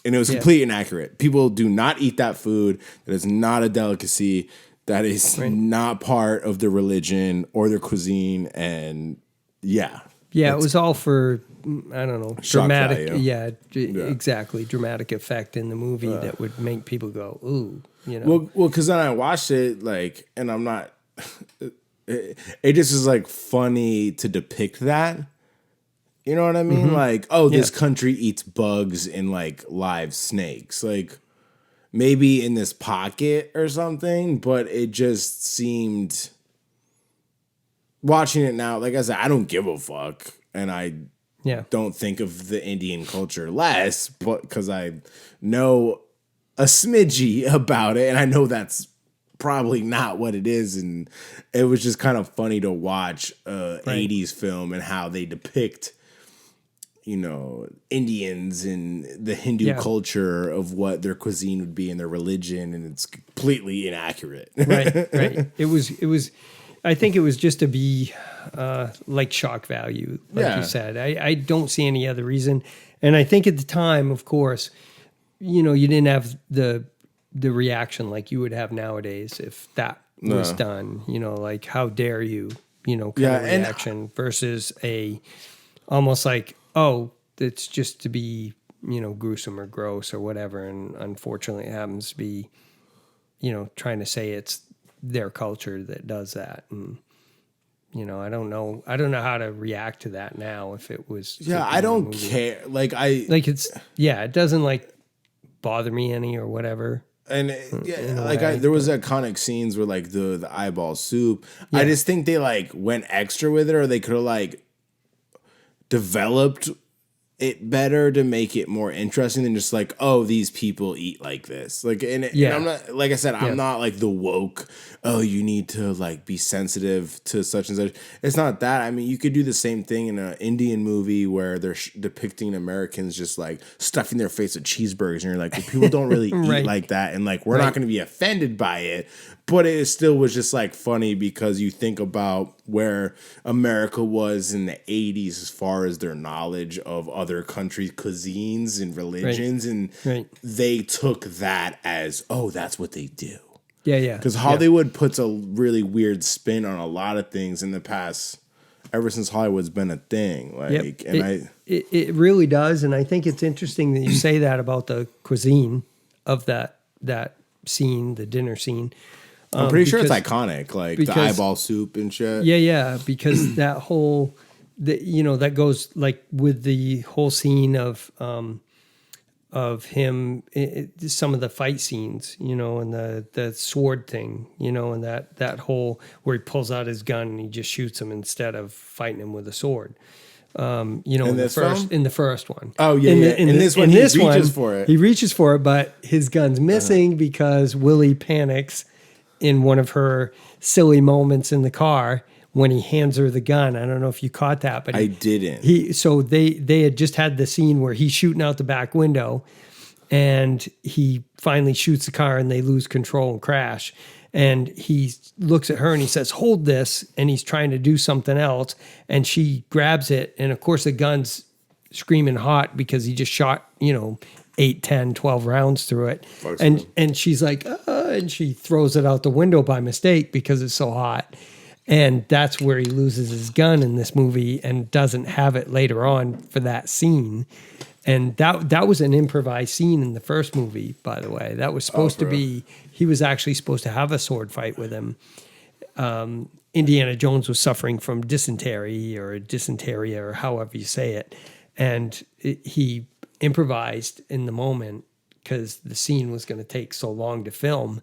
And it was completely inaccurate. People do not eat that food. That is not a delicacy. That is not part of their religion or their cuisine. And yeah, it was all for, I don't know, dramatic. Value. Exactly. Dramatic effect in the movie that would make people go, ooh, Well, because then I watched it, like, and I'm not, it just is like funny to depict that. You know what I mean? Mm-hmm. Like, this country eats bugs and like live snakes. Like, maybe in this pocket or something, but it just seemed, watching it now, like I said, I don't give a fuck. And I don't think of the Indian culture less, but because I know a smidgy about it, and I know that's probably not what it is. And it was just kind of funny to watch a 80s film and how they depict Indians and the Hindu culture of what their cuisine would be and their religion, and it's completely inaccurate. Right. It was. I think it was just to be like shock value, like you said. I don't see any other reason. And I think at the time, of course, you didn't have the reaction like you would have nowadays if that was done. Like how dare you, kind of reaction versus a almost like, oh, it's just to be, gruesome or gross or whatever. And unfortunately, it happens to be, trying to say it's their culture that does that. And, I don't know how to react to that now if it was. Yeah, I don't care. It doesn't like bother me any or whatever. And there was iconic scenes where like the eyeball soup. Yeah. I just think they like went extra with it, or they could have like developed it better to make it more interesting than just like, oh, these people eat like this. Like, and I'm not, like I said, I'm not like the woke, oh, you need to like be sensitive to such and such. It's not that. I mean, you could do the same thing in an Indian movie where they're depicting Americans just like stuffing their face with cheeseburgers. And you're like, well, people don't really eat like that. And like, we're not going to be offended by it. But it still was just like funny because you think about where America was in the 80s as far as their knowledge of other countries' cuisines and religions. And they took that as, oh, that's what they do. Yeah, yeah. Because Hollywood puts a really weird spin on a lot of things in the past, ever since Hollywood's been a thing. Like, it really does. And I think it's interesting that you say that about the cuisine of that scene, the dinner scene. I'm pretty sure it's iconic, like the eyeball soup and shit. Yeah, yeah, because that whole, that goes like with the whole scene of him, some of the fight scenes, and the sword thing, and that whole where he pulls out his gun and he just shoots him instead of fighting him with a sword. In the first one. Oh yeah, in this one he reaches for it. He reaches for it, but his gun's missing because Willie panics in one of her silly moments in the car when he hands her the gun. I don't know if you caught that, but I didn't. So they had just had the scene where he's shooting out the back window, and he finally shoots the car, and they lose control and crash. And he looks at her and he says, "Hold this," and he's trying to do something else, and she grabs it, and of course the gun's screaming hot because he just shot 8, 10, 12 rounds through it. And she's like, and she throws it out the window by mistake because it's so hot. And that's where he loses his gun in this movie and doesn't have it later on for that scene. And that was an improvised scene in the first movie, by the way. That was supposed to be, he was actually supposed to have a sword fight with him. Indiana Jones was suffering from dysentery or however you say it. And he improvised in the moment because the scene was going to take so long to film.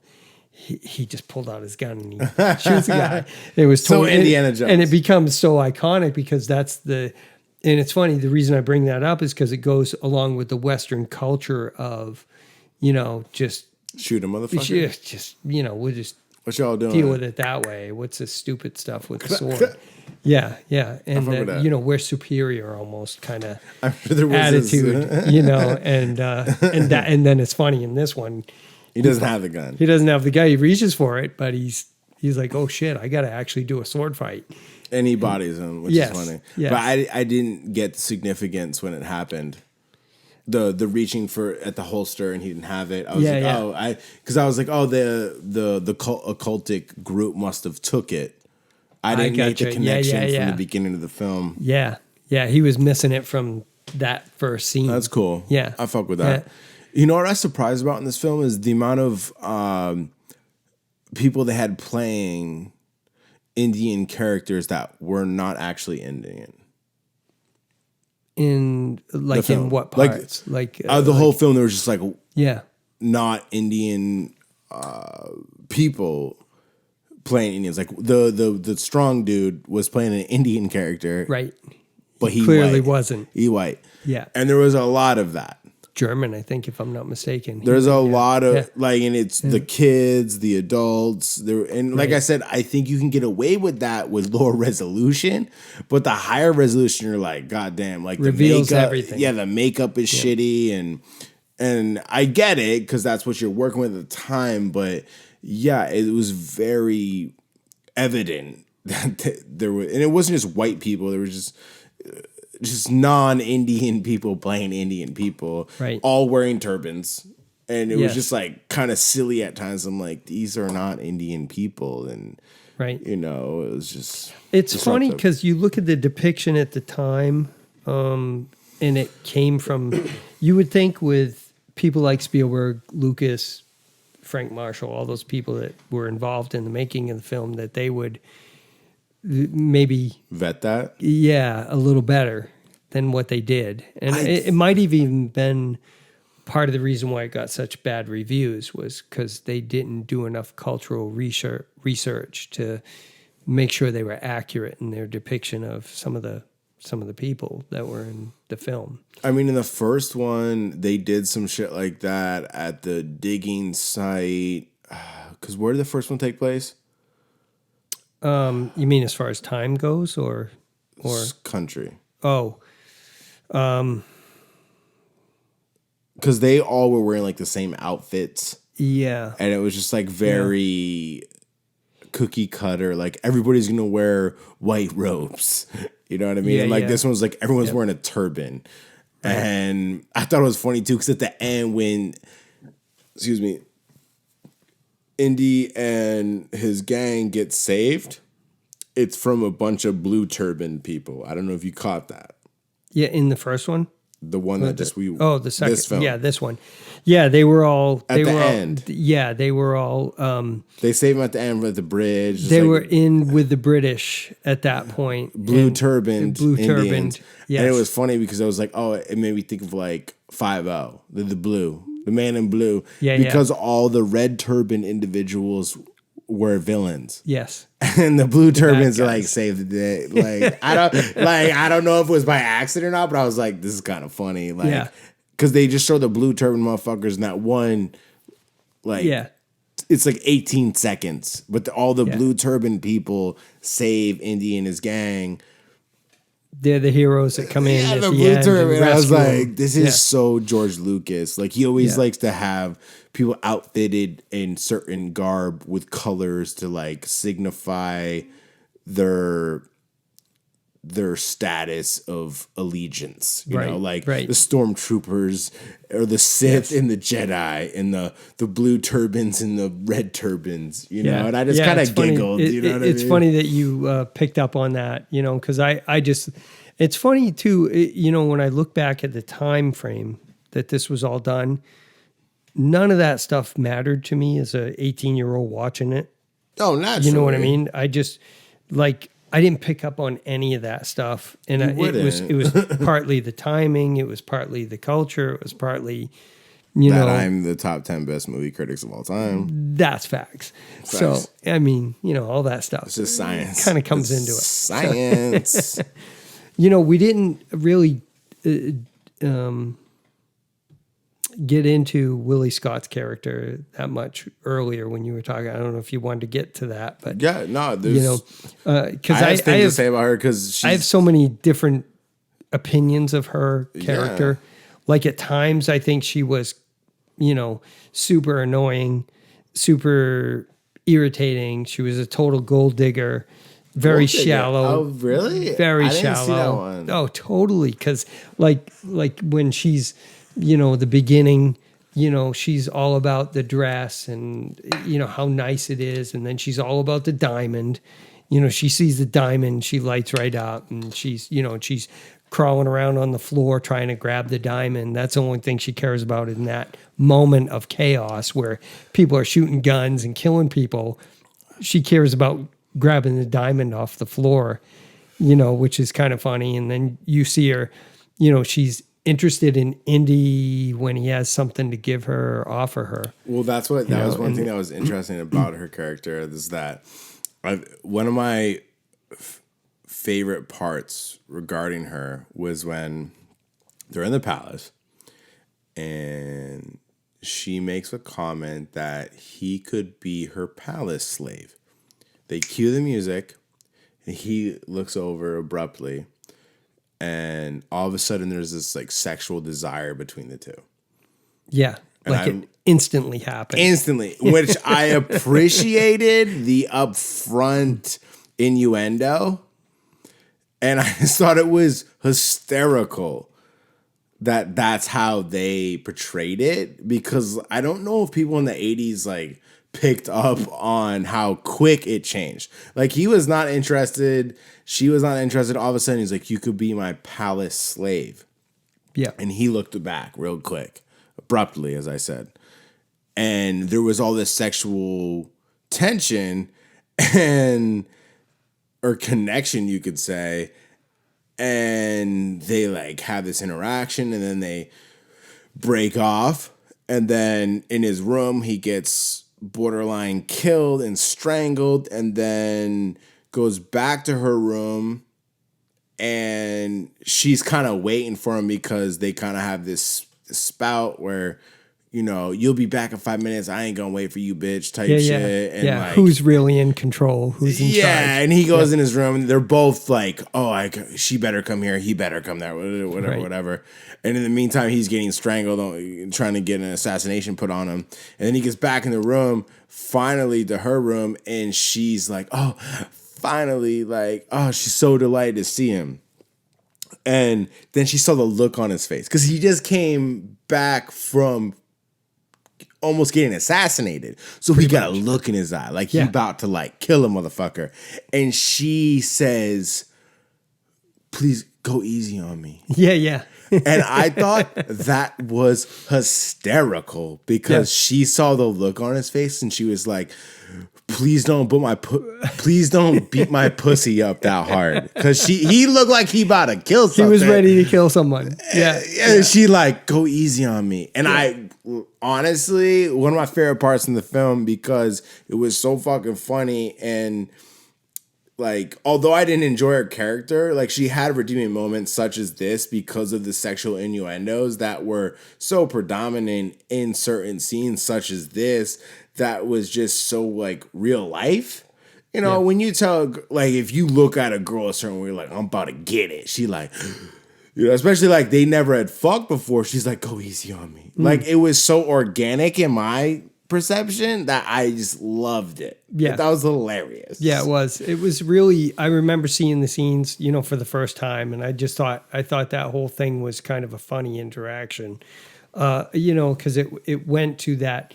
He just pulled out his gun and he shoots the guy. It was so Indiana Jones, and it becomes so iconic because that's and it's funny. The reason I bring that up is because it goes along with the Western culture of, just shoot a motherfucker. Just we'll just what y'all doing? Deal with it that way. What's the stupid stuff with the sword? Yeah, and we're superior almost kind of attitude, and then it's funny in this one. He doesn't have the gun. He doesn't have the gun. He reaches for it, but he's like, oh shit, I got to actually do a sword fight. And he bodies him, which is funny. Yes. But I didn't get the significance when it happened. The reaching for at the holster and he didn't have it. I was the occultic group must have took it. I didn't make the connection from the beginning of the film. Yeah. Yeah. He was missing it from that first scene. That's cool. Yeah. I fuck with that. Yeah. You know what I was surprised about in this film is the amount of people they had playing Indian characters that were not actually Indian. In what parts? The whole film, there was just yeah, not Indian people playing Indians. Like the strong dude was playing an Indian character, right? But he clearly white. wasn't. He white, yeah. And there was a lot of that. German, I think, if I'm not mistaken. There's a lot of and it's the kids, the adults. Like I said, I think you can get away with that with lower resolution, but the higher resolution, you're like, God damn, like reveals the makeup, everything. Yeah, the makeup is shitty, and I get it because that's what you're working with at the time. But yeah, it was very evident that there were, and it wasn't just white people. There was just non-Indian people playing Indian people, right? All wearing turbans, and it was just like kind of silly at times. I'm like, these are not Indian people, and right, it was just. It's funny because you look at the depiction at the time and it came from. You would think with people like Spielberg, Lucas, Frank Marshall, all those people that were involved in the making of the film, that they would maybe vet that. Yeah, a little better than what they did, and it might have even been part of the reason why it got such bad reviews was because they didn't do enough cultural research to make sure they were accurate in their depiction of some of the people that were in the film. I mean, in the first one, they did some shit like that at the digging site. Because where did the first one take place? You mean as far as time goes, or country? Oh, because they all were wearing like the same outfits. Yeah, and it was just like very cookie cutter. Like everybody's gonna wear white robes. You know what I mean? And like this one's like everyone's wearing a turban. Right. And I thought it was funny too because at the end when, Indy and his gang get saved, it's from a bunch of blue turban people. I don't know if you caught that. Yeah, in the first one. The one that the second. This film. Yeah, this one. Yeah, they were all at the end. Yeah, they were all. They saved him at the end with the bridge. They were in with the British at that point. Blue turbaned. Yes. And it was funny because I was like, oh, it made me think of like 5-0, the blue, the man in blue. Yeah, because all the red turban individuals were villains. Yes. And the blue turbans like saved the day. Like I don't know if it was by accident or not, but I was like, this is kind of funny. Like because they just show the blue turban motherfuckers in that one, like it's like 18 seconds. But all the blue turban people save Indy and his gang. They're the heroes that come in. The blue turban. I was like, this is so George Lucas. Like he always likes to have people outfitted in certain garb with colors to like signify their status of allegiance. You know, like the stormtroopers or the Sith and the Jedi and the blue turbans and the red turbans, you know, and I just kind of giggled. You know what I mean? It's funny that you picked up on that, you know, because I just, it's funny too, you know, when I look back at the time frame that this was all done, none of that stuff mattered to me as a 18-year-old watching it. Oh, naturally. You know what I mean? I just like I didn't pick up on any of that stuff, and it was partly the timing, it was partly the culture, it was partly I'm the top 10 best movie critics of all time. That's facts. So I mean, you know, all that stuff. It's just science. Kind of comes into it. Science. You know, we didn't really get into Willie Scott's character that much earlier when you were talking. I don't know if you wanted to get to that, but there's, because I have things to say about her because I have so many different opinions of her character. Like at times, I think she was, you know, super annoying, super irritating. She was a total gold digger. Very shallow. Oh, really? Very I didn't shallow. See that one. Oh, totally. Because like when she's, you know, the beginning, you know, she's all about the dress and, you know, how nice it is. And then she's all about the diamond. You know, she sees the diamond, she lights right up, and she's, you know, she's crawling around on the floor trying to grab the diamond. That's the only thing she cares about in that moment of chaos where people are shooting guns and killing people. She cares about grabbing the diamond off the floor, you know, which is kind of funny. And then you see her, you know, she's interested in Indy when he has something to give her or offer her. Well, that was one thing that was interesting about her character is that one of my favorite parts regarding her was when they're in the palace and she makes a comment that he could be her palace slave. They cue the music, and he looks over abruptly, and all of a sudden there's this like sexual desire between the two. Yeah, and like it instantly happened. Instantly, which I appreciated the upfront innuendo, and I just thought it was hysterical that that's how they portrayed it, because I don't know if people in the 80s like picked up on how quick it changed. Like, he was not interested. She was not interested. All of a sudden, he's like, you could be my palace slave. Yeah. And he looked back real quick, abruptly, as I said. And there was all this sexual tension or connection, you could say. And they like have this interaction, and then they break off. And then in his room, he gets borderline killed and strangled, and then goes back to her room, and she's kind of waiting for him because they kind of have this spout where, you know, you'll be back in 5 minutes. I ain't gonna wait for you, bitch, type shit. And like, who's really in control? Who's in charge? Yeah, and he goes in his room, and they're both like, oh, she better come here. He better come there, whatever. And in the meantime, he's getting strangled, trying to get an assassination put on him. And then he gets back in the room, finally to her room, and she's like, oh, finally, like, oh, she's so delighted to see him. And then she saw the look on his face because he just came back from almost getting assassinated. So he got a look in his eye like he about to like kill a motherfucker. And she says, please go easy on me. Yeah. And I thought that was hysterical because she saw the look on his face and she was like, please don't beat my pussy up that hard. Because he looked like he about to kill something. He was ready to kill someone. Yeah. She like, go easy on me. And I honestly, one of my favorite parts in the film because it was so fucking funny. And like, although I didn't enjoy her character, like she had redeeming moments such as this because of the sexual innuendos that were so predominant in certain scenes such as this that was just so like real life. You know, when you tell, like, if you look at a girl a certain way, like, I'm about to get it. She like, you know, especially like they never had fucked before. She's like, go easy on me. Like, it was so organic in my perception that I just loved it. Yeah. That was hilarious. Yeah, it was. It was really, I remember seeing the scenes, you know, for the first time. And I thought that whole thing was kind of a funny interaction, you know, because it went to that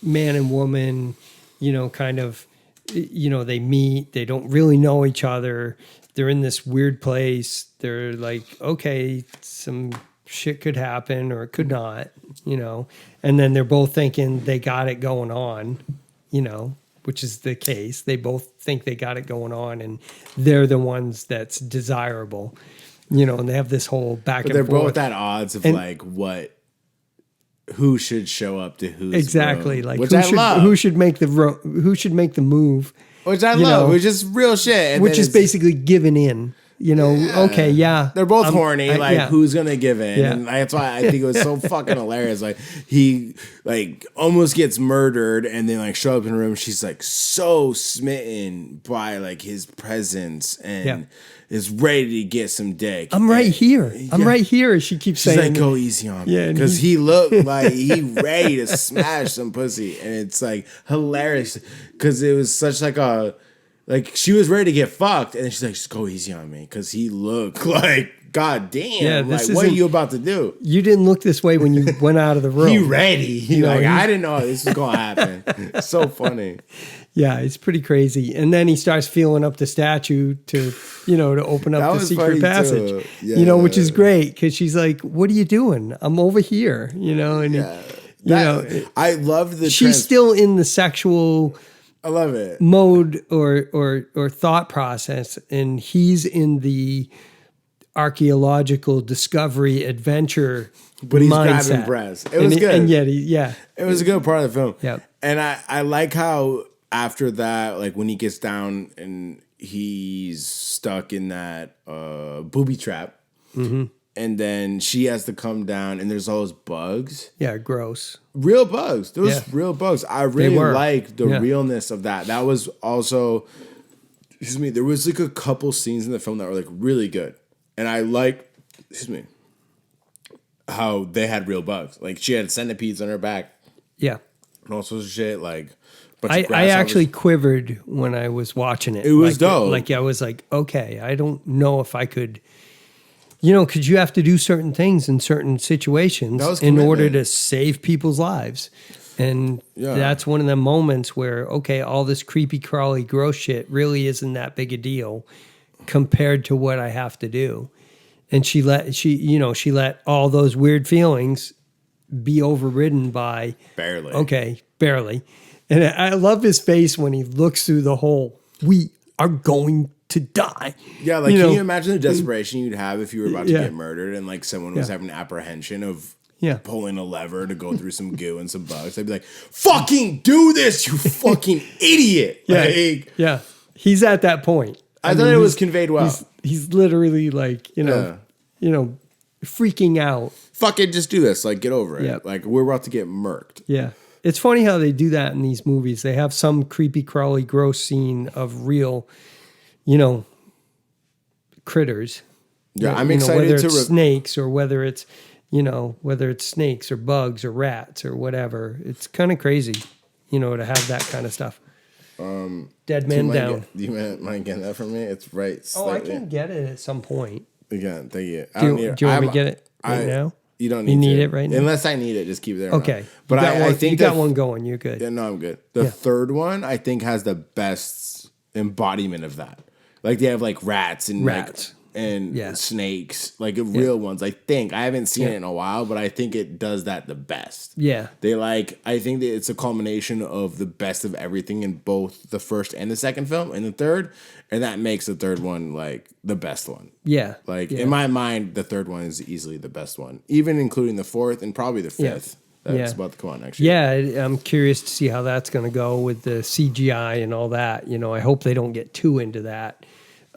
man and woman, you know, kind of, you know, they meet, they don't really know each other. They're in this weird place. They're like, okay, some shit could happen or it could not, you know, and then they're both thinking they got it going on, you know, which is the case. They both think they got it going on and they're the ones that's desirable, you know, and they have this whole back and forth. They're both at odds of like who should show up to who's exactly room, like which I love. Who should make the move, which I love, which is real shit, and which is basically giving in. You know, okay, they're both horny. Who's gonna give in? Yeah. And that's why I think it was so fucking hilarious. Like he like almost gets murdered, and then like show up in the room. She's like so smitten by like his presence and is ready to get some dick. I'm right here. I'm right here. She keeps saying, like, go easy on me. Because he looked like he ready to smash some pussy. And it's like hilarious because it was such like a, like she was ready to get fucked. And then she's like, just go easy on me. Because he looked like, God damn. Like, what are you about to do? You didn't look this way when you went out of the room. He ready. I didn't know this was going to happen. It's so funny. Yeah, it's pretty crazy. And then he starts feeling up the statue to, you know, to open up the secret passage, you know, which is great because she's like, what are you doing? I'm over here, you know, and, you know, I love the she's still in the sexual I love it mode or thought process. And he's in the archaeological discovery adventure but he's mindset. grabbing breasts. It was good. And yet, it was a good part of the film. Yeah. And I like how after that, like when he gets down and he's stuck in that booby trap, and then she has to come down and there's all those bugs. Yeah, gross. Real bugs. Those real bugs. I really like the realness of that. That was also, excuse me, there was like a couple scenes in the film that were like really good. And I like, how they had real bugs. Like she had centipedes on her back. Yeah. And all sorts of shit. Like, I actually quivered when I was watching it. It was dope. Like I was like, okay, I don't know if I could, you know, because you have to do certain things in certain situations in order to save people's lives. And that's one of the moments where, okay, all this creepy crawly gross shit really isn't that big a deal compared to what I have to do. And she let all those weird feelings be overridden by barely. And I love his face when he looks through the hole. We are going to die. Yeah, like can you imagine the desperation you'd have if you were about to get murdered and like someone was having apprehension of pulling a lever to go through some goo and some bugs? They'd be like, "Fucking do this, you fucking idiot!" Yeah, he's at that point. I thought it was conveyed well. He's literally like freaking out. Fucking just do this. Like, get over it. Yep. Like, we're about to get murked. Yeah. It's funny how they do that in these movies. They have some creepy, crawly, gross scene of real, critters. Yeah, I'm excited whether it's snakes or whether it's snakes or bugs or rats or whatever. It's kind of crazy, to have that kind of stuff. Dead man down. Do you mind getting that from me? It's right. Slightly. Oh, I can get it at some point. Again, thank you. Do you want me to get it now? You don't need You need it right now? Unless I need it, just keep it there. Okay. But I think you got one going. You're good. Yeah, no, I'm good. The third one, I think, has the best embodiment of that. Like, they have, like, rats and snakes, like real ones. I think. I haven't seen it in a while, but I think it does that the best. Yeah. I think that it's a culmination of the best of everything in both the first and the second film and the third, and that makes the third one, like, the best one. Yeah. Like, in my mind, the third one is easily the best one, even including the fourth and probably the fifth. That's about to come out next year. Yeah, I'm curious to see how that's going to go with the CGI and all that. I hope they don't get too into that.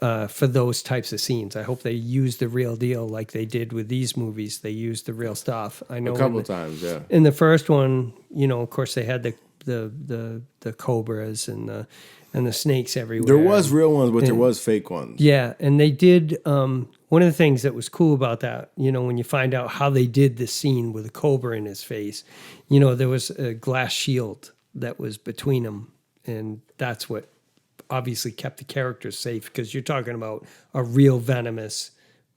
For those types of scenes, I hope they use the real deal like they did with these movies. They used the real stuff. I know a couple times, yeah. In the first one, of course, they had the cobras and the snakes everywhere. There was real ones, but there was fake ones. Yeah, and they did. One of the things that was cool about that, when you find out how they did this scene with a cobra in his face, there was a glass shield that was between them, and that's what obviously kept the characters safe, because you're talking about a real venomous,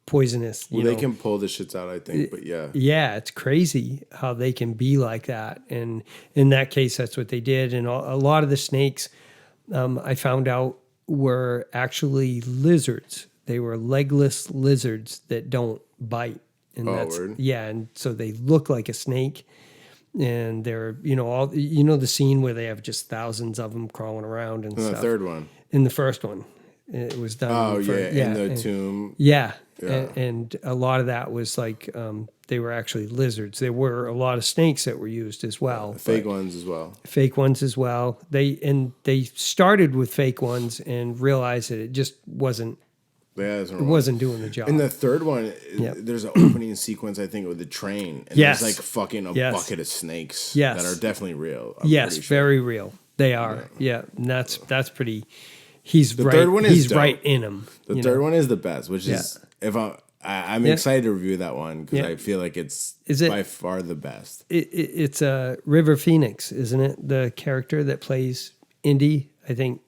poisonous. They can pull the shits out, I think, but yeah. Yeah, it's crazy how they can be like that. And in that case, that's what they did. And a lot of the snakes, I found out, were actually lizards. They were legless lizards that don't bite. And word. Yeah, and so they look like a snake. And they're, all the scene where they have just thousands of them crawling around and stuff. In the third one. In the first one, it was done. Oh in the tomb. Yeah, and a lot of that was like they were actually lizards. There were a lot of snakes that were used as well. Fake ones as well. Fake ones as well. They started with fake ones and realized that it just wasn't. Yeah, it wasn't doing the job. In the third one, there's an opening sequence, I think, with the train. And there's like fucking a bucket of snakes that are definitely real. Yes, very real. They are. Yeah, and that's pretty. He's the right. Third one is he's dope. Right in him. The third one is the best, which is if I'm excited to review that one because I feel like it's by far the best. It's River Phoenix, isn't it? The character that plays Indy, I think.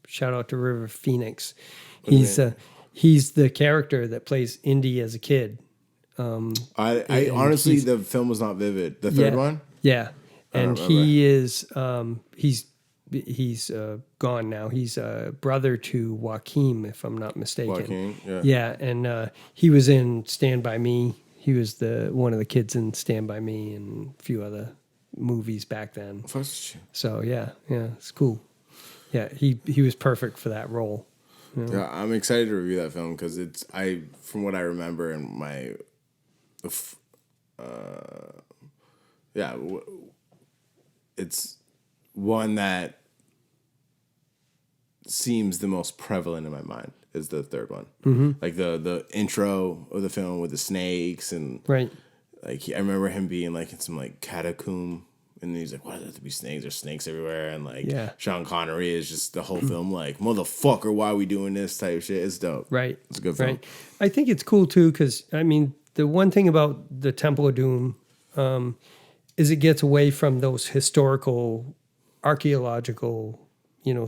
Shout out to River Phoenix. He's the character that plays Indy as a kid. I honestly, the film was not vivid. The third one, and he is he's gone now. He's a brother to Joaquin, if I'm not mistaken. Joaquin, and he was in Stand By Me. He was one of the kids in Stand By Me and a few other movies back then. So yeah, it's cool. Yeah, he was perfect for that role. Yeah, I'm excited to review that film because from what I remember and it's one that seems the most prevalent in my mind is the third one. Mm-hmm. Like the intro of the film with the snakes and right. Like I remember him being like in some like catacomb. And he's like, why does it have to be snakes? There's snakes everywhere. And like Sean Connery is just the whole film like, motherfucker, why are we doing this type shit? It's dope. Right. It's a good film. Right. I think it's cool too because, I mean, the one thing about the Temple of Doom is it gets away from those historical, archaeological,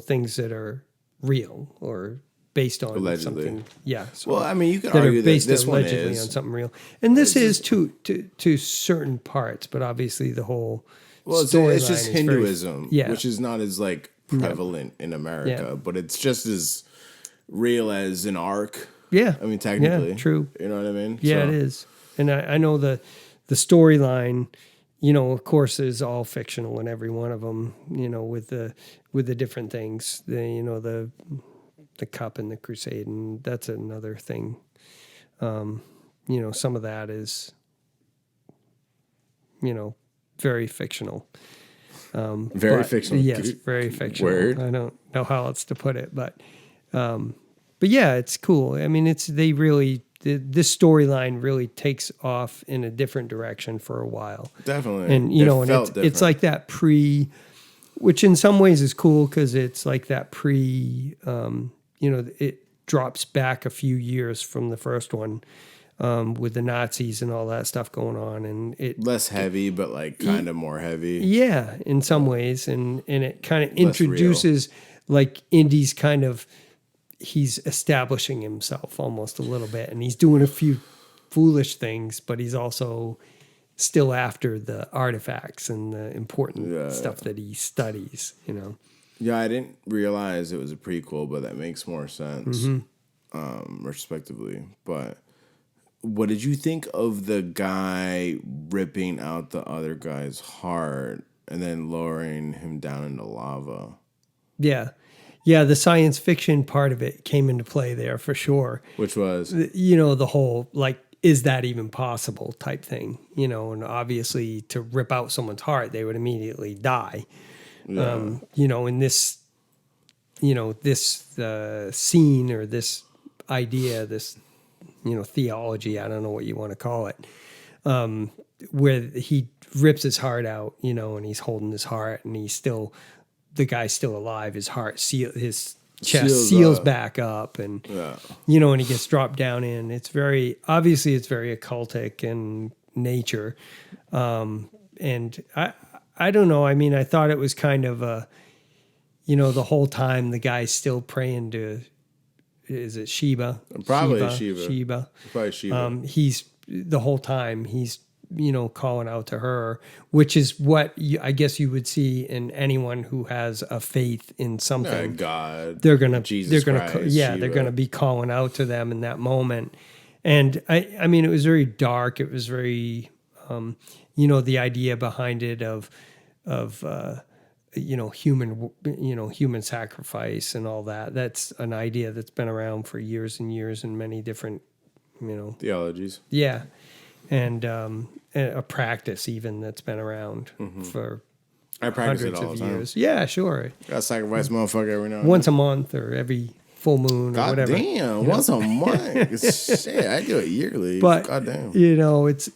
things that are real or based on allegedly. Something. Yeah. So well, I mean, you could argue that this one is on something real. And this is to certain parts, but obviously the whole Well, it's just Hinduism, which is not as like prevalent in America, but it's just as real as an arc. Yeah. I mean, technically. Yeah, true. You know what I mean? Yeah, it is. And I know the storyline, of course, is all fictional in every one of them, with the different things, the cup and the crusade. And that's another thing. Some of that is, very fictional. Very fictional. Yes, very fictional. Word. I don't know how else to put it, but yeah, it's cool. I mean, this storyline really takes off in a different direction for a while. Definitely. And, it's like that which in some ways is cool because it's like that it drops back a few years from the first one. With the Nazis and all that stuff going on, and it less heavy, but like kind of more heavy. Yeah, in some ways, and it kind of introduces like Indy's kind of he's establishing himself almost a little bit, and he's doing a few foolish things, but he's also still after the artifacts and the important stuff that he studies. Yeah, I didn't realize it was a prequel, but that makes more sense, respectively, but. What did you think of the guy ripping out the other guy's heart and then lowering him down into lava? Yeah. Yeah, the science fiction part of it came into play there for sure. Which was? The whole, like, is that even possible type thing? And obviously to rip out someone's heart, they would immediately die. Yeah. In this, this scene or this idea, this theology, I don't know what you want to call it, where he rips his heart out, and he's holding his heart and the guy's still alive. His heart, his chest seals back up and, and he gets dropped down in. It's very occultic in nature. And I don't know. I mean, I thought it was kind of the whole time the guy's still praying to, is it Sheba? Probably Sheba. Sheba. Probably Sheba. He's the whole time he's calling out to her, which is what I guess you would see in anyone who has a faith in something. God. They're gonna Christ, they're gonna be calling out to them in that moment. And I mean, it was very dark. It was very the idea behind it of human sacrifice and all that. That's an idea that's been around for years and years in many different, theologies. Yeah. And a practice even that's been around for hundreds of years. Yeah, sure. Gotta sacrifice motherfucker every now and once a month or every full moon or whatever. Damn, once a month. Shit, I do it yearly. But, God damn.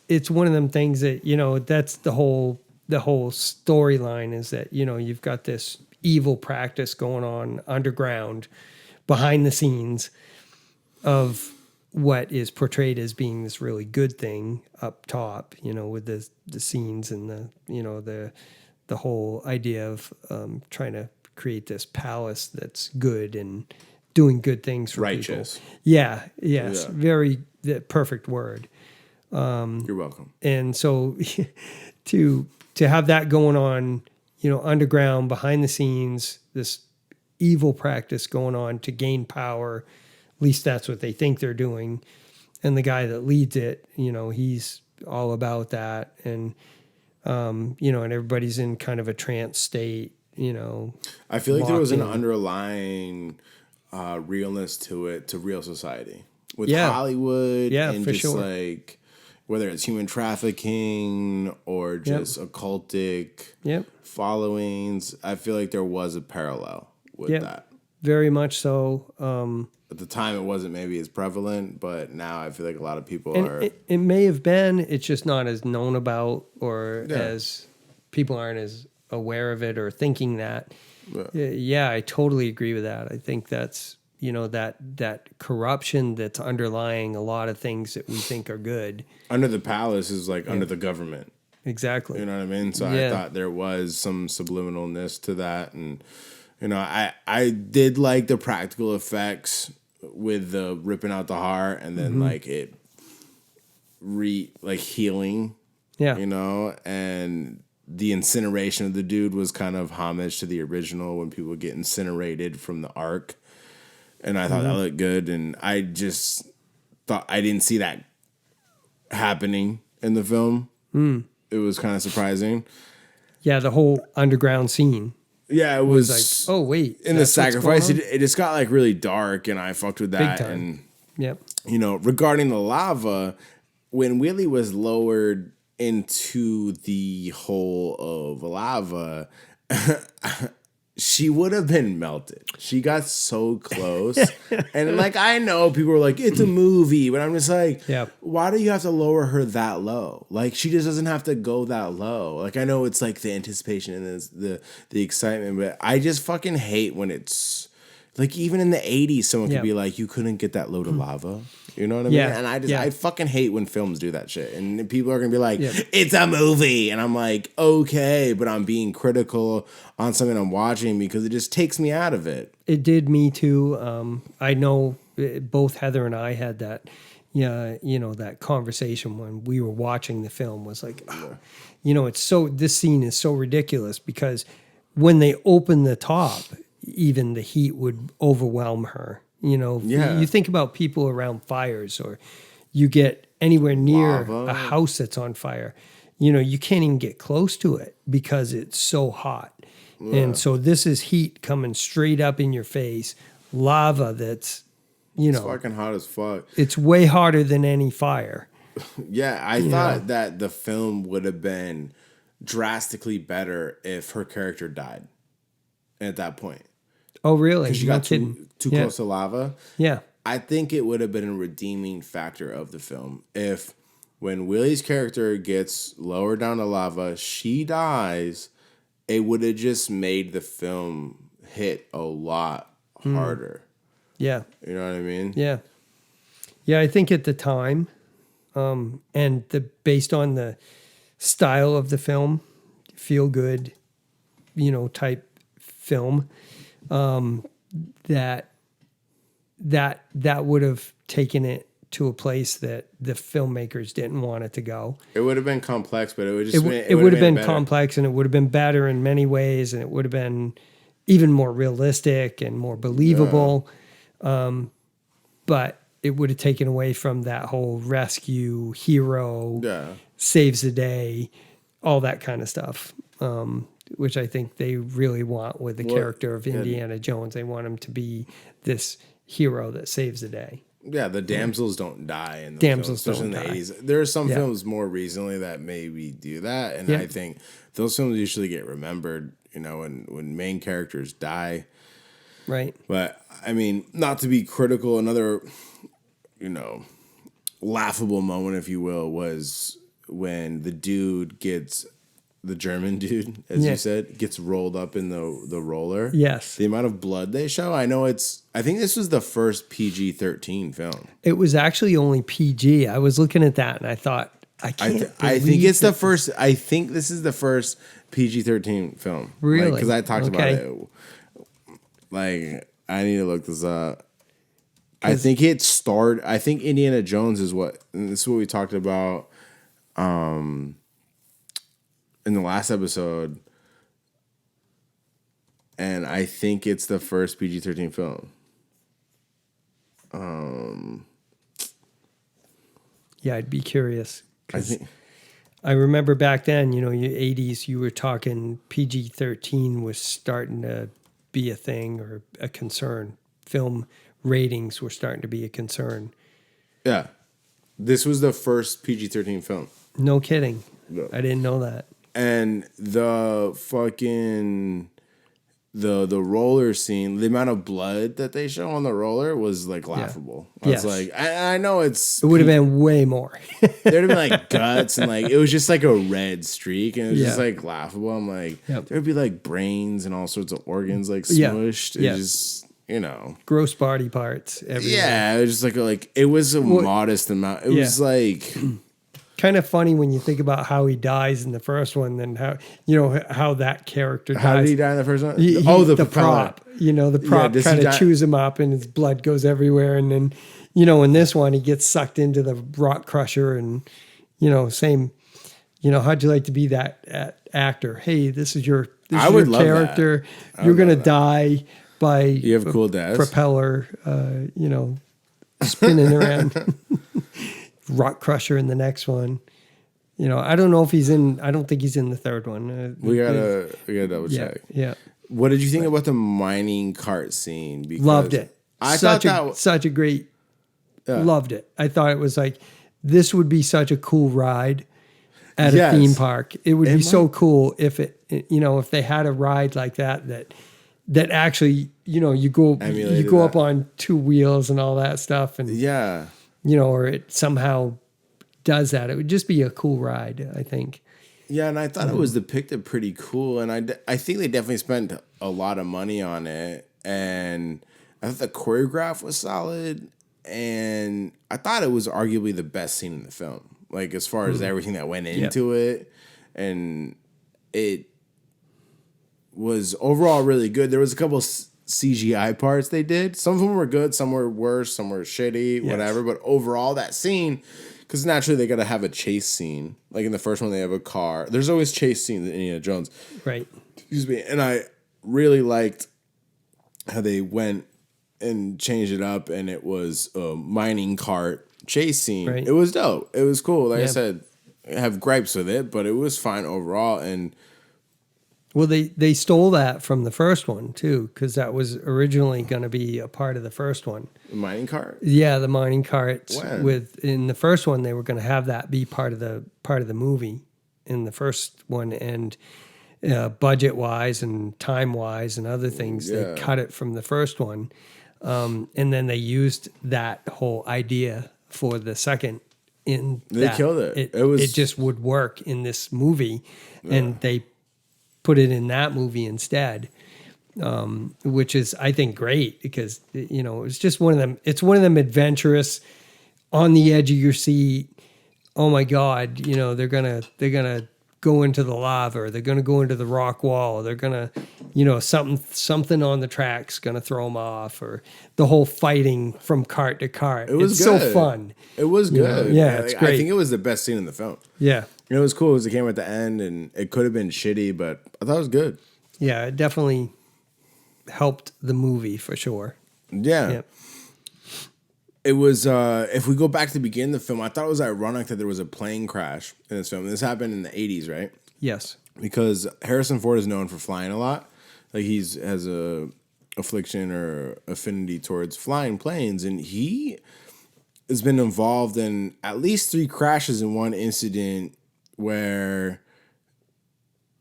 It's one of them things that, that's the whole storyline is that, you've got this evil practice going on underground behind the scenes of what is portrayed as being this really good thing up top, with the scenes and the whole idea of trying to create this palace that's good and doing good things for righteous people. Yeah. Yes. Yeah. Very the perfect word. You're welcome. And so to have that going on, underground, behind the scenes, this evil practice going on to gain power, at least that's what they think they're doing. And the guy that leads it, he's all about that. And, and everybody's in kind of a trance state, I feel like there was an underlying realness to it, to real society. With Hollywood and just like... whether it's human trafficking or just occultic followings, I feel like there was a parallel with that. Very much so. At the time, it wasn't maybe as prevalent, but now I feel like a lot of people are... It may have been, it's just not as known about or as people aren't as aware of it or thinking that. Yeah, I totally agree with that. I think that's... that corruption that's underlying a lot of things that we think are good. Under the palace is like under the government. Exactly. You know what I mean? So I thought there was some subliminalness to that. And, I did like the practical effects with the ripping out the heart and then like it healing. Yeah. And the incineration of the dude was kind of homage to the original when people get incinerated from the Ark. And I thought that looked good. And I just thought I didn't see that happening in the film. It was kind of surprising. Yeah, the whole underground scene. Yeah, it was like, oh, wait. In the sacrifice, it just got like really dark, and I fucked with that. Big time. And, you know, regarding the lava, when Willie was lowered into the hole of lava, she would have been melted. She got so close. And like, I know people are like, it's a movie, but I'm just like, why do you have to lower her that low? Like, she just doesn't have to go that low. Like, I know it's like the anticipation and the excitement, but I just fucking hate when it's like, even in the 80s, someone could be like, you couldn't get that low to lava. You know what I mean? And I fucking hate when films do that shit. And people are going to be like, it's a movie. And I'm like, okay, but I'm being critical on something I'm watching because it just takes me out of it. It did me too. I know both Heather and I had that, you know, that conversation when we were watching the film was like, you know, this scene is so ridiculous because when they open the top, even the heat would overwhelm her. You know, you think about people around fires or you get anywhere near a house that's on fire, you know, you can't even get close to it because it's so hot. And so this is heat coming straight up in your face, lava that's, you know. It's fucking hot as fuck. It's way hotter than any fire. I thought that the film would have been drastically better if her character died at that point. Oh, really? Because she got too close to lava. Yeah. I think it would have been a redeeming factor of the film if when Willie's character gets lower down to lava, she dies, it would have just made the film hit a lot harder. Yeah. You know what I mean? Yeah. Yeah, I think at the time, and based on the style of the film, feel good, you know, type film, that would have taken it to a place that the filmmakers didn't want it to go. It would have been complex, but it would have been complex, and it would have been better in many ways, and it would have been even more realistic and more believable. But it would have taken away from that whole rescue hero, saves the day, all that kind of stuff. Which I think they really want with the character of Indiana Jones. They want him to be this hero that saves the day. Yeah, the damsels don't die in the damsels films, especially in the 80s. There are some films more recently that maybe do that, and I think those films usually get remembered, you know, when main characters die. Right. But, I mean, not to be critical, another, you know, laughable moment, if you will, was when the dude gets... The German dude, as you said, gets rolled up in the roller. Yes. The amount of blood they show. I think this was the first PG-13 film. It was actually only PG. I was looking at that and I thought, I think this is the first PG-13 film. Really? Because I talked about it. Like, I need to look this up. I think Indiana Jones is and this is what we talked about, in the last episode, and I think it's the first PG-13 film. Yeah, I'd be curious. I remember back then, you know, your 80s, you were talking PG-13 was starting to be a thing or a concern. Film ratings were starting to be a concern. Yeah. This was the first PG-13 film. No kidding. No. I didn't know that. And the fucking the roller scene, the amount of blood that they show on the roller was like laughable. I was like, I know it would have been way more. There'd have been like guts and like it was just like a red streak and it was just like laughable. I'm like, there'd be like brains and all sorts of organs like smushed. It just, you know, gross body parts everywhere. Yeah, it was just like it was a modest amount. It was like. Kind of funny when you think about how he dies in the first one, then how that character dies. How did he die in the first one? The prop. You know, the prop kind of chews him up and his blood goes everywhere. And then, you know, in this one, he gets sucked into the rock crusher and, you know, same how'd you like to be that actor? Hey, this is your character. You're gonna die by you have cool dads. Propeller, spinning around. Rock Crusher in the next one. I don't know if he's in. I don't think he's in the third one. We gotta double check. Yeah. What did you think about the mining cart scene? Because loved it. I such thought such a great. Loved it. I thought it was like this would be such a cool ride at a theme park. It would be so cool if if they had a ride like that actually you go up on two wheels and all that stuff and or it somehow does that. It would just be a cool ride, I think. Yeah, and I thought it was depicted pretty cool, and I think they definitely spent a lot of money on it, and I thought the choreograph was solid, and I thought it was arguably the best scene in the film, like as far as everything that went into it, and it was overall really good. There was a couple CGI parts they did. Some of them were good, some were worse, some were shitty, whatever, but overall that scene... Because naturally they got to have a chase scene. Like in the first one, they have a car. There's always chase scenes in Indiana Jones. Right. Excuse me. And I really liked how they went and changed it up, and it was a mining cart chase scene. Right. It was dope. It was cool. Like I said, I have gripes with it, but it was fine overall. And well, they stole that from the first one too, because that was originally going to be a part of the first one. The mining cart? Yeah, the mining carts. In the first one, they were going to have that be part of the movie in the first one, and budget wise and time wise and other things, they cut it from the first one, and then they used that whole idea for the second. They killed it. It just would work in this movie, and they put it in that movie instead, which is, I think, great because, it's just one of them. It's one of them adventurous, on the edge of your seat. Oh my God, they're gonna go into the lava, or they're gonna go into the rock wall, or they're gonna, something on the track's gonna throw them off, or the whole fighting from cart to cart. It's so fun. It was good. It's great. I think it was the best scene in the film. Yeah. It was cool because it came at the end, and it could have been shitty, but I thought it was good. Yeah, it definitely helped the movie for sure. Yeah. Yep. It was, if we go back to the beginning of the film, I thought it was ironic that there was a plane crash in this film. This happened in the 80s, right? Yes. Because Harrison Ford is known for flying a lot. Like, has a affliction or affinity towards flying planes, and he has been involved in at least 3 crashes in one incident where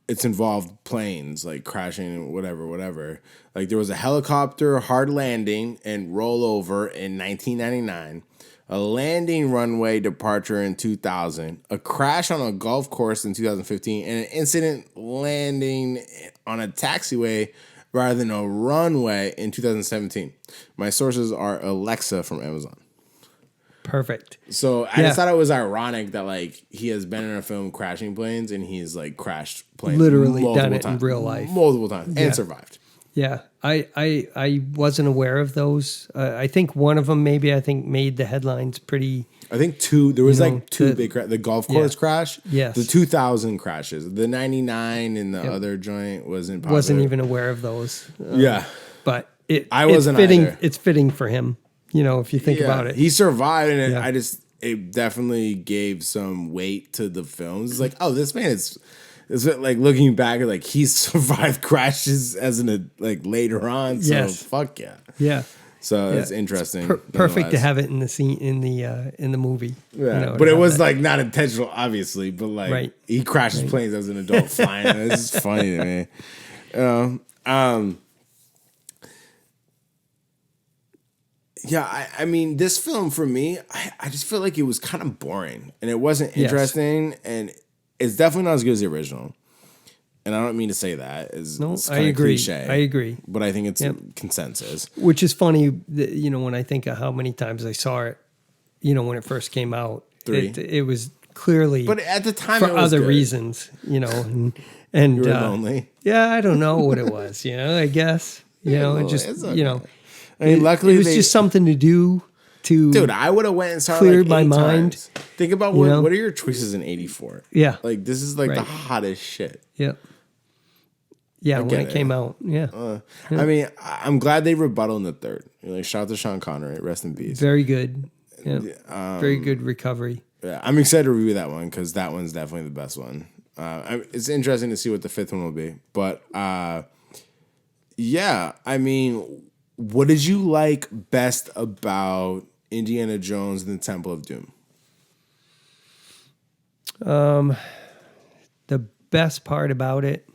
it's involved planes, like crashing, whatever. Like there was a helicopter hard landing and rollover in 1999, a landing runway departure in 2000, a crash on a golf course in 2015, and an incident landing on a taxiway rather than a runway in 2017. My sources are Alexa from Amazon. Perfect. So I just thought it was ironic that like he has been in a film crashing planes, and he's like crashed planes literally done it in real life multiple times and survived. Yeah, I wasn't aware of those. I think one of them maybe made the headlines pretty. I think 2. There was two big the golf course crash. Yes. The 2000 crashes. The 99 and the other joint wasn't popular. Wasn't even aware of those. But I wasn't fitting. Either. It's fitting for him. If you think about it. He survived, and it definitely gave some weight to the films. It's like, oh, this man is like looking back at like he's survived crashes later on. So fuck yeah. Yeah. So it's interesting. Perfect to have it in the scene in the movie. Yeah. But it was like not intentional, obviously. But like he crashes planes as an adult flying. It's just funny to me. Yeah, I mean, this film for me, I just feel like it was kind of boring, and it wasn't interesting, and it's definitely not as good as the original. And I don't mean to say that. It's I agree. Cliche, I agree. But I think it's consensus. Which is funny, when I think of how many times I saw it, when it first came out. 3. It was clearly, but at the time, for it was other good. reasons, and you were lonely. Yeah, I don't know what it was. I guess it just I mean, luckily it was just something to do. to Dude, I would have went and saw cleared like my 8 mind. times. Think about what are your choices in 84? Yeah. Like, this is like the hottest shit. Yeah. Yeah, when it came out. Yeah. I mean, I'm glad they rebuttal in the third. Like, shout out to Sean Connery. Rest in peace. Very good. Yeah. Very good recovery. Yeah, I'm excited to review that one because that one's definitely the best one. It's interesting to see what the fifth one will be. But, yeah, I mean, what did you like best about Indiana Jones and the Temple of Doom? The best part about it,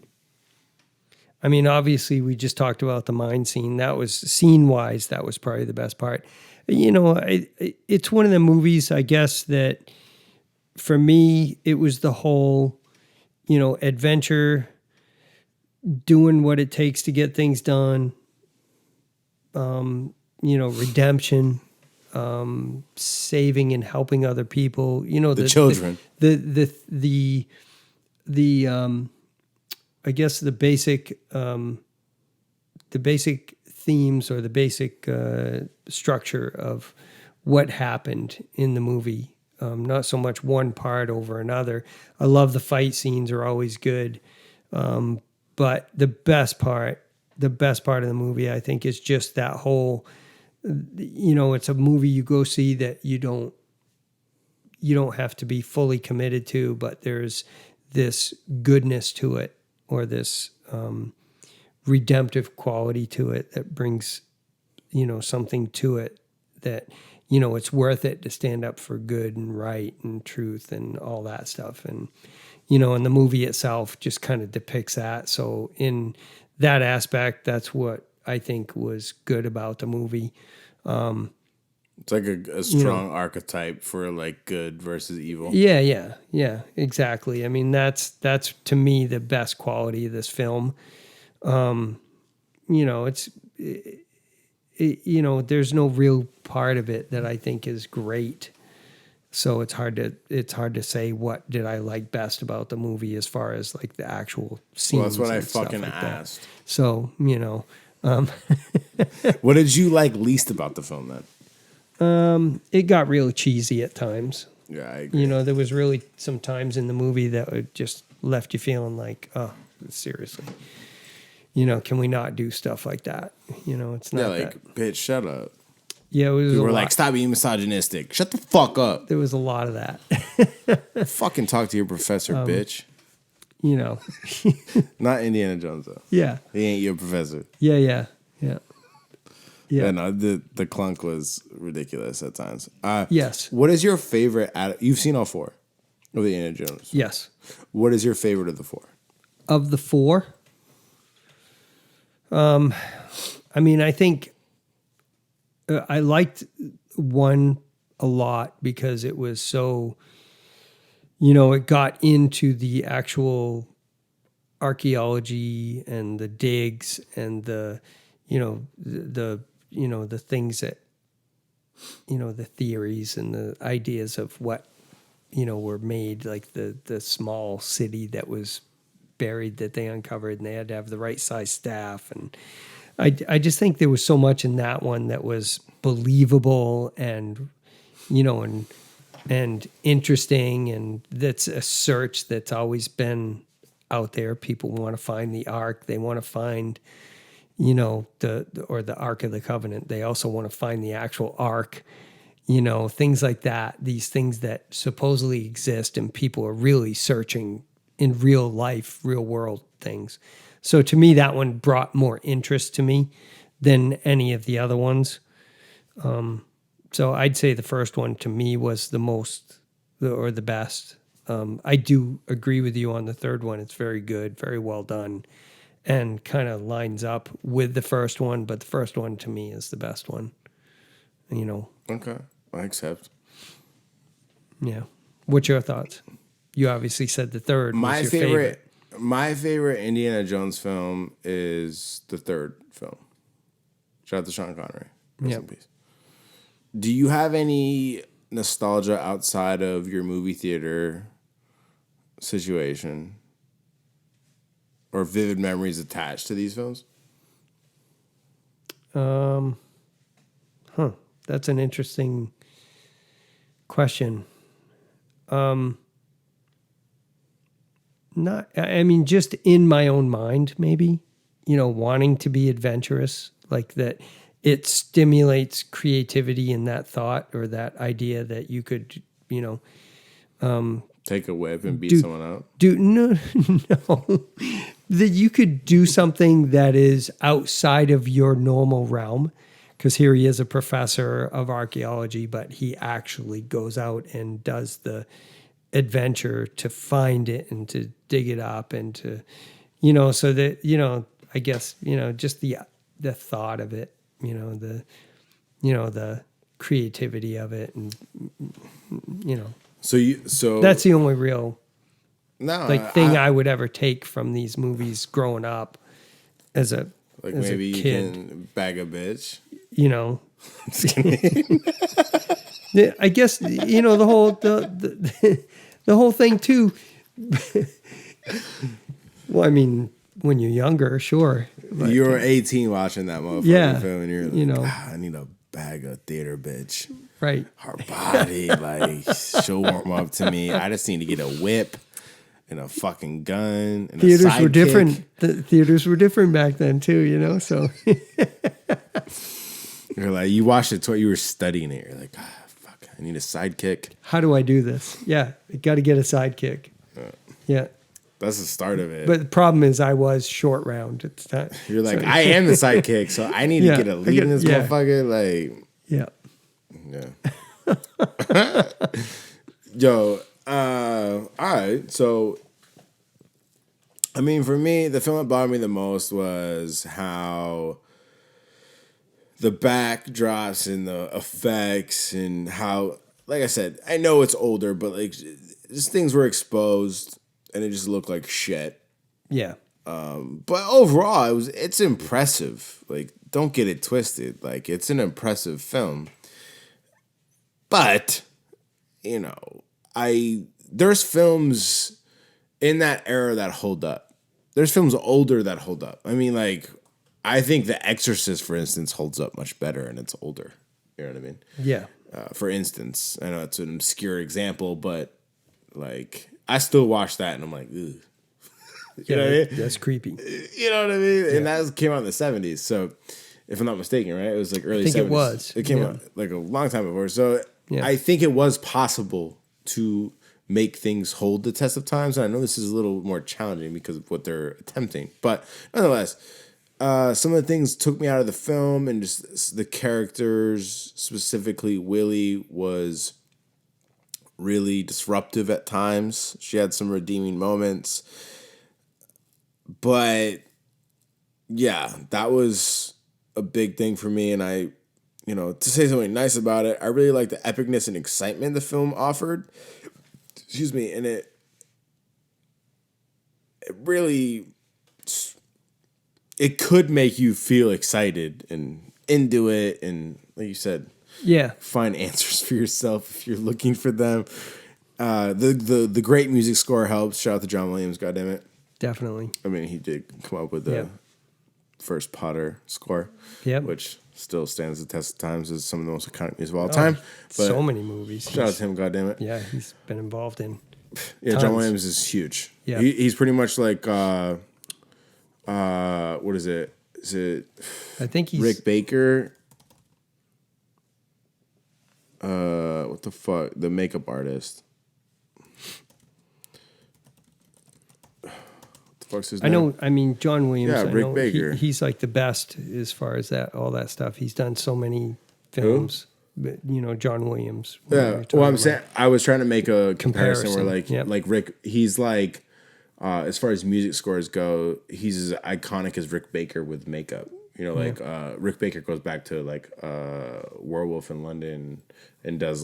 I mean, obviously, we just talked about the mine scene. That was, scene-wise, that was probably the best part. You know, it's one of the movies, I guess, that for me, it was the whole, you know, adventure, doing what it takes to get things done, you know, redemption, saving and helping other people. You know, the children. I guess the basic themes or the basic structure of what happened in the movie. Not so much one part over another. I love the fight scenes are always good. But the best part of the movie, I think, is just that whole, you know, it's a movie you go see that you don't have to be fully committed to, but there's this goodness to it, or this redemptive quality to it that brings, you know, something to it that, you know, it's worth it to stand up for good and right and truth and all that stuff. And, you know, and the movie itself just kind of depicts that. So in that aspect, that's what I think was good about the movie. It's like a strong archetype for like good versus evil. Yeah, exactly. I mean, that's to me the best quality of this film. You know, you know, there's no real part of it that I think is great. So it's hard to say what did I like best about the movie as far as like the actual scenes. Well, that's what I fucking like asked. That. So, you know, what did you like least about the film then? It got real cheesy at times. Yeah, I agree. You know, there was really some times in the movie that would just left you feeling like, oh, seriously. You know, can we not do stuff like that? You know, it's not bitch, shut up. Yeah, it was. You were like, stop being misogynistic. Shut the fuck up. There was a lot of that. Fucking talk to your professor, bitch. You know. Not Indiana Jones, though. Yeah. He ain't your professor. Yeah. Yeah, no, the clunk was ridiculous at times. Yes. What is your favorite? You've seen all four of the Indiana Jones. Yes. What is your favorite of the four? Of the four? I mean, I think I liked one a lot because it was so, you know, it got into the actual archaeology and the digs and the, you know, the things that, you know, the theories and the ideas of what, you know, were made, like the small city that was buried that they uncovered, and they had to have the right size staff. And I just think there was so much in that one that was believable and, you know, and interesting. And that's a search that's always been out there. People want to find the Ark. They want to find, you know, the Ark of the Covenant. They also want to find the actual Ark, you know, things like that. These things that supposedly exist and people are really searching in real life, real world things. So to me, that one brought more interest to me than any of the other ones. So I'd say the first one to me was the best. I do agree with you on the third one. It's very good, very well done, and kind of lines up with the first one. But the first one to me is the best one. You know. Okay, I accept. Yeah. What's your thoughts? You obviously said the third. My was your favorite. My favorite Indiana Jones film is the third film. Shout out to Sean Connery. Rest in peace. Do you have any nostalgia outside of your movie theater situation or vivid memories attached to these films? That's an interesting question. I mean, just in my own mind, maybe, wanting to be adventurous, like that it stimulates creativity in that thought or that idea that you could, take a whip and beat someone up. No, that you could do something that is outside of your normal realm. Because here he is, a professor of archaeology, but he actually goes out and does the adventure to find it and to dig it up and to, so that, I guess, just the thought of it, the creativity of it. And, So that's the only real thing I would ever take from these movies growing up as a maybe a kid. You can bag a bitch. Yeah, I guess the whole thing too. Well, I mean, when you're younger, sure. But, you were 18 watching that motherfucking film, and you're like, I need a bag of theater bitch. Right. Her body, she'll warm up to me. I just need to get a whip and a fucking gun. And theaters were different. The theaters were different back then too, so. You're like, you watched it, you were studying it. You're like, fuck, I need a sidekick. How do I do this? Yeah, I got to get a sidekick. Yeah. That's the start of it. But the problem is I was short round at the time. You're like, I am the sidekick, so I need to get a lead in this motherfucker. Yeah. Yo, all right. So, I mean, for me, the film that bothered me the most was how the backdrops and the effects and how, like I said, I know it's older, but just things were exposed and it just looked like shit. Yeah. But overall, it's impressive. Don't get it twisted. It's an impressive film. But, there's films in that era that hold up. There's films older that hold up. I mean, I think The Exorcist, for instance, holds up much better and it's older. You know what I mean? Yeah. For instance, I know it's an obscure example, but I still watch that and I'm like, ugh. You know what I mean? That's creepy. You know what I mean? Yeah. And that came out in the 70s. So, if I'm not mistaken, right? It was early 70s. I think it was. It came out a long time before. So, I think it was possible to make things hold the test of times. And I know this is a little more challenging because of what they're attempting. But, nonetheless, some of the things took me out of the film, and just the characters, specifically Willie, was really disruptive at times. She had some redeeming moments. But, yeah, that was a big thing for me. And I, to say something nice about it, I really like the epicness and excitement the film offered. Excuse me. And it really, it could make you feel excited and into it. And like you said, find answers for yourself if you're looking for them. The great music score helps. Shout out to John Williams, goddammit. Definitely. I mean, he did come up with the first Potter score, which still stands the test of times as some of the most iconic music of all time. But so many movies. Shout out to him, goddammit. Yeah, he's been involved in. Yeah, tons. John Williams is huge. Yeah, he's pretty much like what is it? Is it? I think he's Rick Baker. What the fuck? The makeup artist. Fuck's his name? I know. I mean, John Williams. Yeah, Rick Baker. He's the best as far as all that stuff. He's done so many films. But, John Williams. Yeah. Well, I'm saying I was trying to make a comparison where like Rick, he's as far as music scores go, he's as iconic as Rick Baker with makeup. Rick Baker goes back to Werewolf in London and does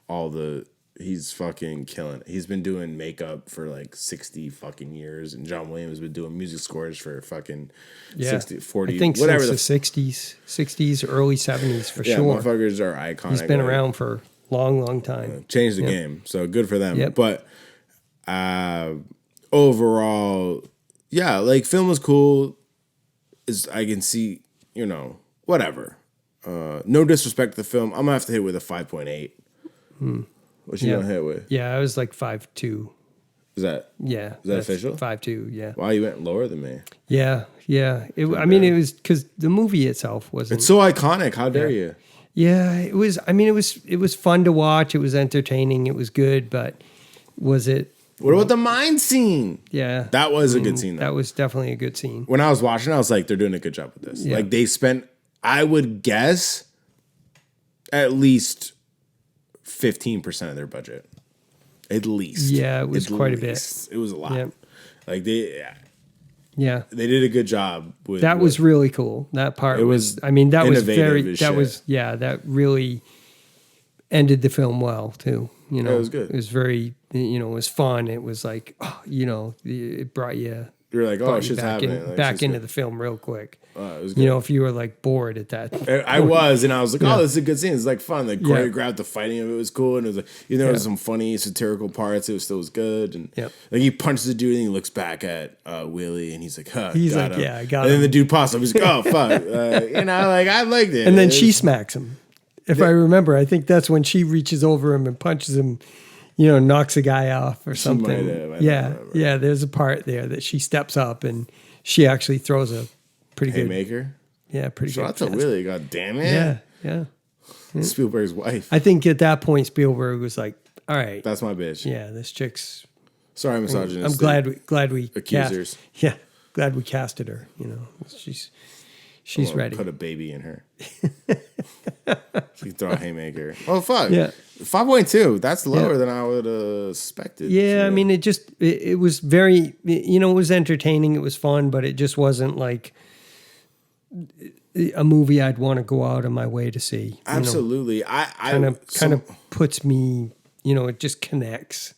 all the. He's fucking killing it. He's been doing makeup for 60 fucking years, and John Williams has been doing music scores for fucking 60, 40, I think whatever. Since the 60s, early 70s for sure. Motherfuckers are iconic. He's been around for a long time. Changed the game, so good for them. Yep. But overall, film was cool. I can see, whatever. No disrespect to the film, I'm gonna have to hit with a 5.8. What you gonna hit with? Yeah, I was like 5.2. Is that official? 5.2. Yeah. Wow, you went lower than me. Yeah. I mean, it was because the movie itself wasn't. It's so iconic. How dare you? Yeah, it was. I mean, it was fun to watch. It was entertaining. It was good, but was it? What about the mine scene? Yeah, that was a good scene. Though. That was definitely a good scene. When I was watching, I was like, they're doing a good job with this. Yeah. Like they spent, I would guess, at least 15% of their budget. At least. Yeah, it was quite a bit. It was a lot. Yep. Like Yeah, they did a good job with that. Was really cool. That part was. I mean, that was very. That shit. Was that really ended the film well too. You know, it was good. It was very. It was fun. It was like, it brought you. You're like, oh, shit's happening. Back into the film real quick. It was good. If you were like bored at that. I was, and I was like, oh, this is a good scene. It's like fun. Like choreographed, the fighting of it was cool, and it was like, there was some funny satirical parts. It still was good, and like he punches the dude, and he looks back at Willie, and he's like, huh, he's got like, him. I got him. And then him. the dude pops up. He's like, oh fuck, like I liked it. And then she smacks him. If I remember, I think that's when she reaches over him and punches him. Knocks a guy off or something. Yeah. There's a part there that she steps up and she actually throws a pretty good haymaker. Yeah, pretty good. Shout out to Willie. God damn it. Yeah. Spielberg's wife. I think at that point Spielberg was like, "All right, that's my bitch." Yeah, this chick's. Sorry, misogynist. I'm glad we accusers. Glad we casted her. She's ready. Put a baby in her. You throw a haymaker. Oh fuck. Yeah. 5.2. That's lower than I would have expected. Yeah, I mean, it was very, it was entertaining. It was fun, but it just wasn't like a movie I'd want to go out of my way to see. Absolutely. Kind of puts me, it just connects.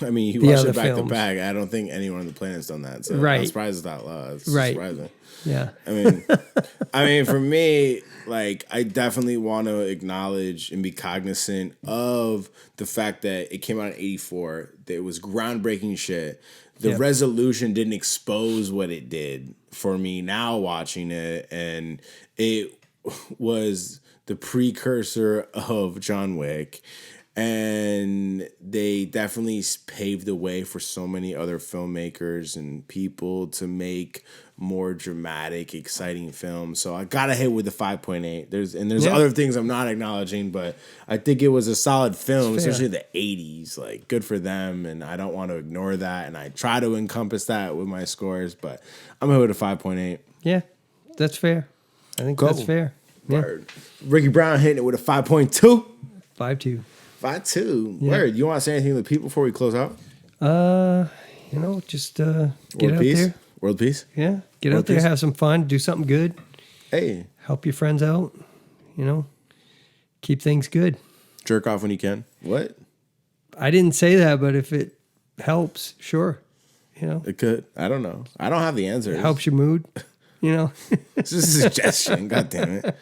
I mean, you watch it back to back. I don't think anyone on the planet's done that. So I'm surprised it's that low. It's surprising. Yeah. I mean, for me, like, I definitely want to acknowledge and be cognizant of the fact that it came out in 1984. That it was groundbreaking shit. The resolution didn't expose what it did for me now watching it. And it was the precursor of John Wick. And they definitely paved the way for so many other filmmakers and people to make more dramatic, exciting films. So I gotta hit with the 5.8. There's other things I'm not acknowledging, but I think it was a solid film, especially the 80s. Like, good for them, and I don't want to ignore that. And I try to encompass that with my scores, but I'm gonna hit with a 5.8. Yeah, that's fair. I think that's fair. Yeah. Ricky Brown hitting it with a 5.2. 5.2. 5.2. Yeah. Word. You want to say anything to the people before we close out? Just get out there. World peace. Yeah. Get out there, have some fun, do something good. Hey. Help your friends out. Keep things good. Jerk off when you can. What? I didn't say that, but if it helps, sure. It could. I don't know. I don't have the answers. It helps your mood. It's just a suggestion. God damn it.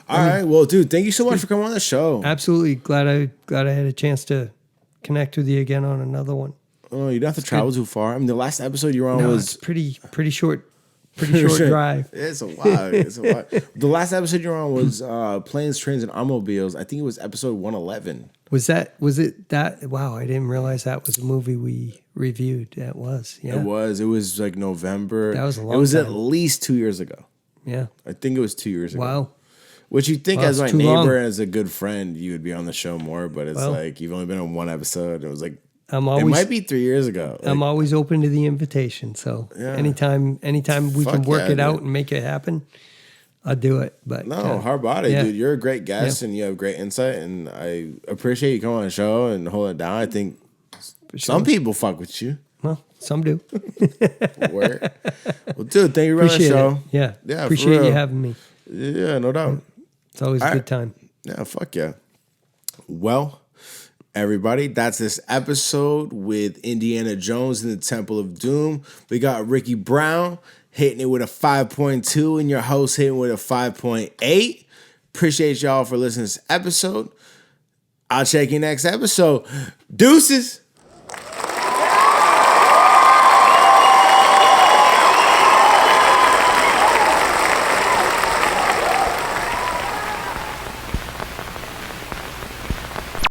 All right. Well, dude, thank you so much for coming on the show. Absolutely. Glad I had a chance to connect with you again on another one. Oh, you don't have to travel too far. I mean, the last episode you were on was pretty short drive. It's a while. The last episode you were on was Planes, Trains, and Automobiles. I think it was episode 111. Was it that? Wow, I didn't realize that was a movie we reviewed. That was, yeah. It was like November. That was a long time. It was at least 2 years ago. Yeah. I think it was 2 years ago. Wow. Which you think as my neighbor and as a good friend, you would be on the show more, but it's like you've only been on one episode. It was like, it might be 3 years ago. I'm always open to the invitation. So anytime we can work it out and make it happen, I'll do it. But hard body, dude. You're a great guest and you have great insight, and I appreciate you coming on the show and holding it down. I think some people fuck with you. Well, some do. Word. Well, dude, thank you for running the show. Yeah. Appreciate you having me. Yeah, no doubt. It's always a good time. Yeah, fuck yeah. Well, everybody, that's this episode with Indiana Jones and the Temple of Doom. We got Ricky Brown hitting it with a 5.2 and your host hitting with a 5.8. Appreciate y'all for listening to this episode. I'll check you next episode. Deuces.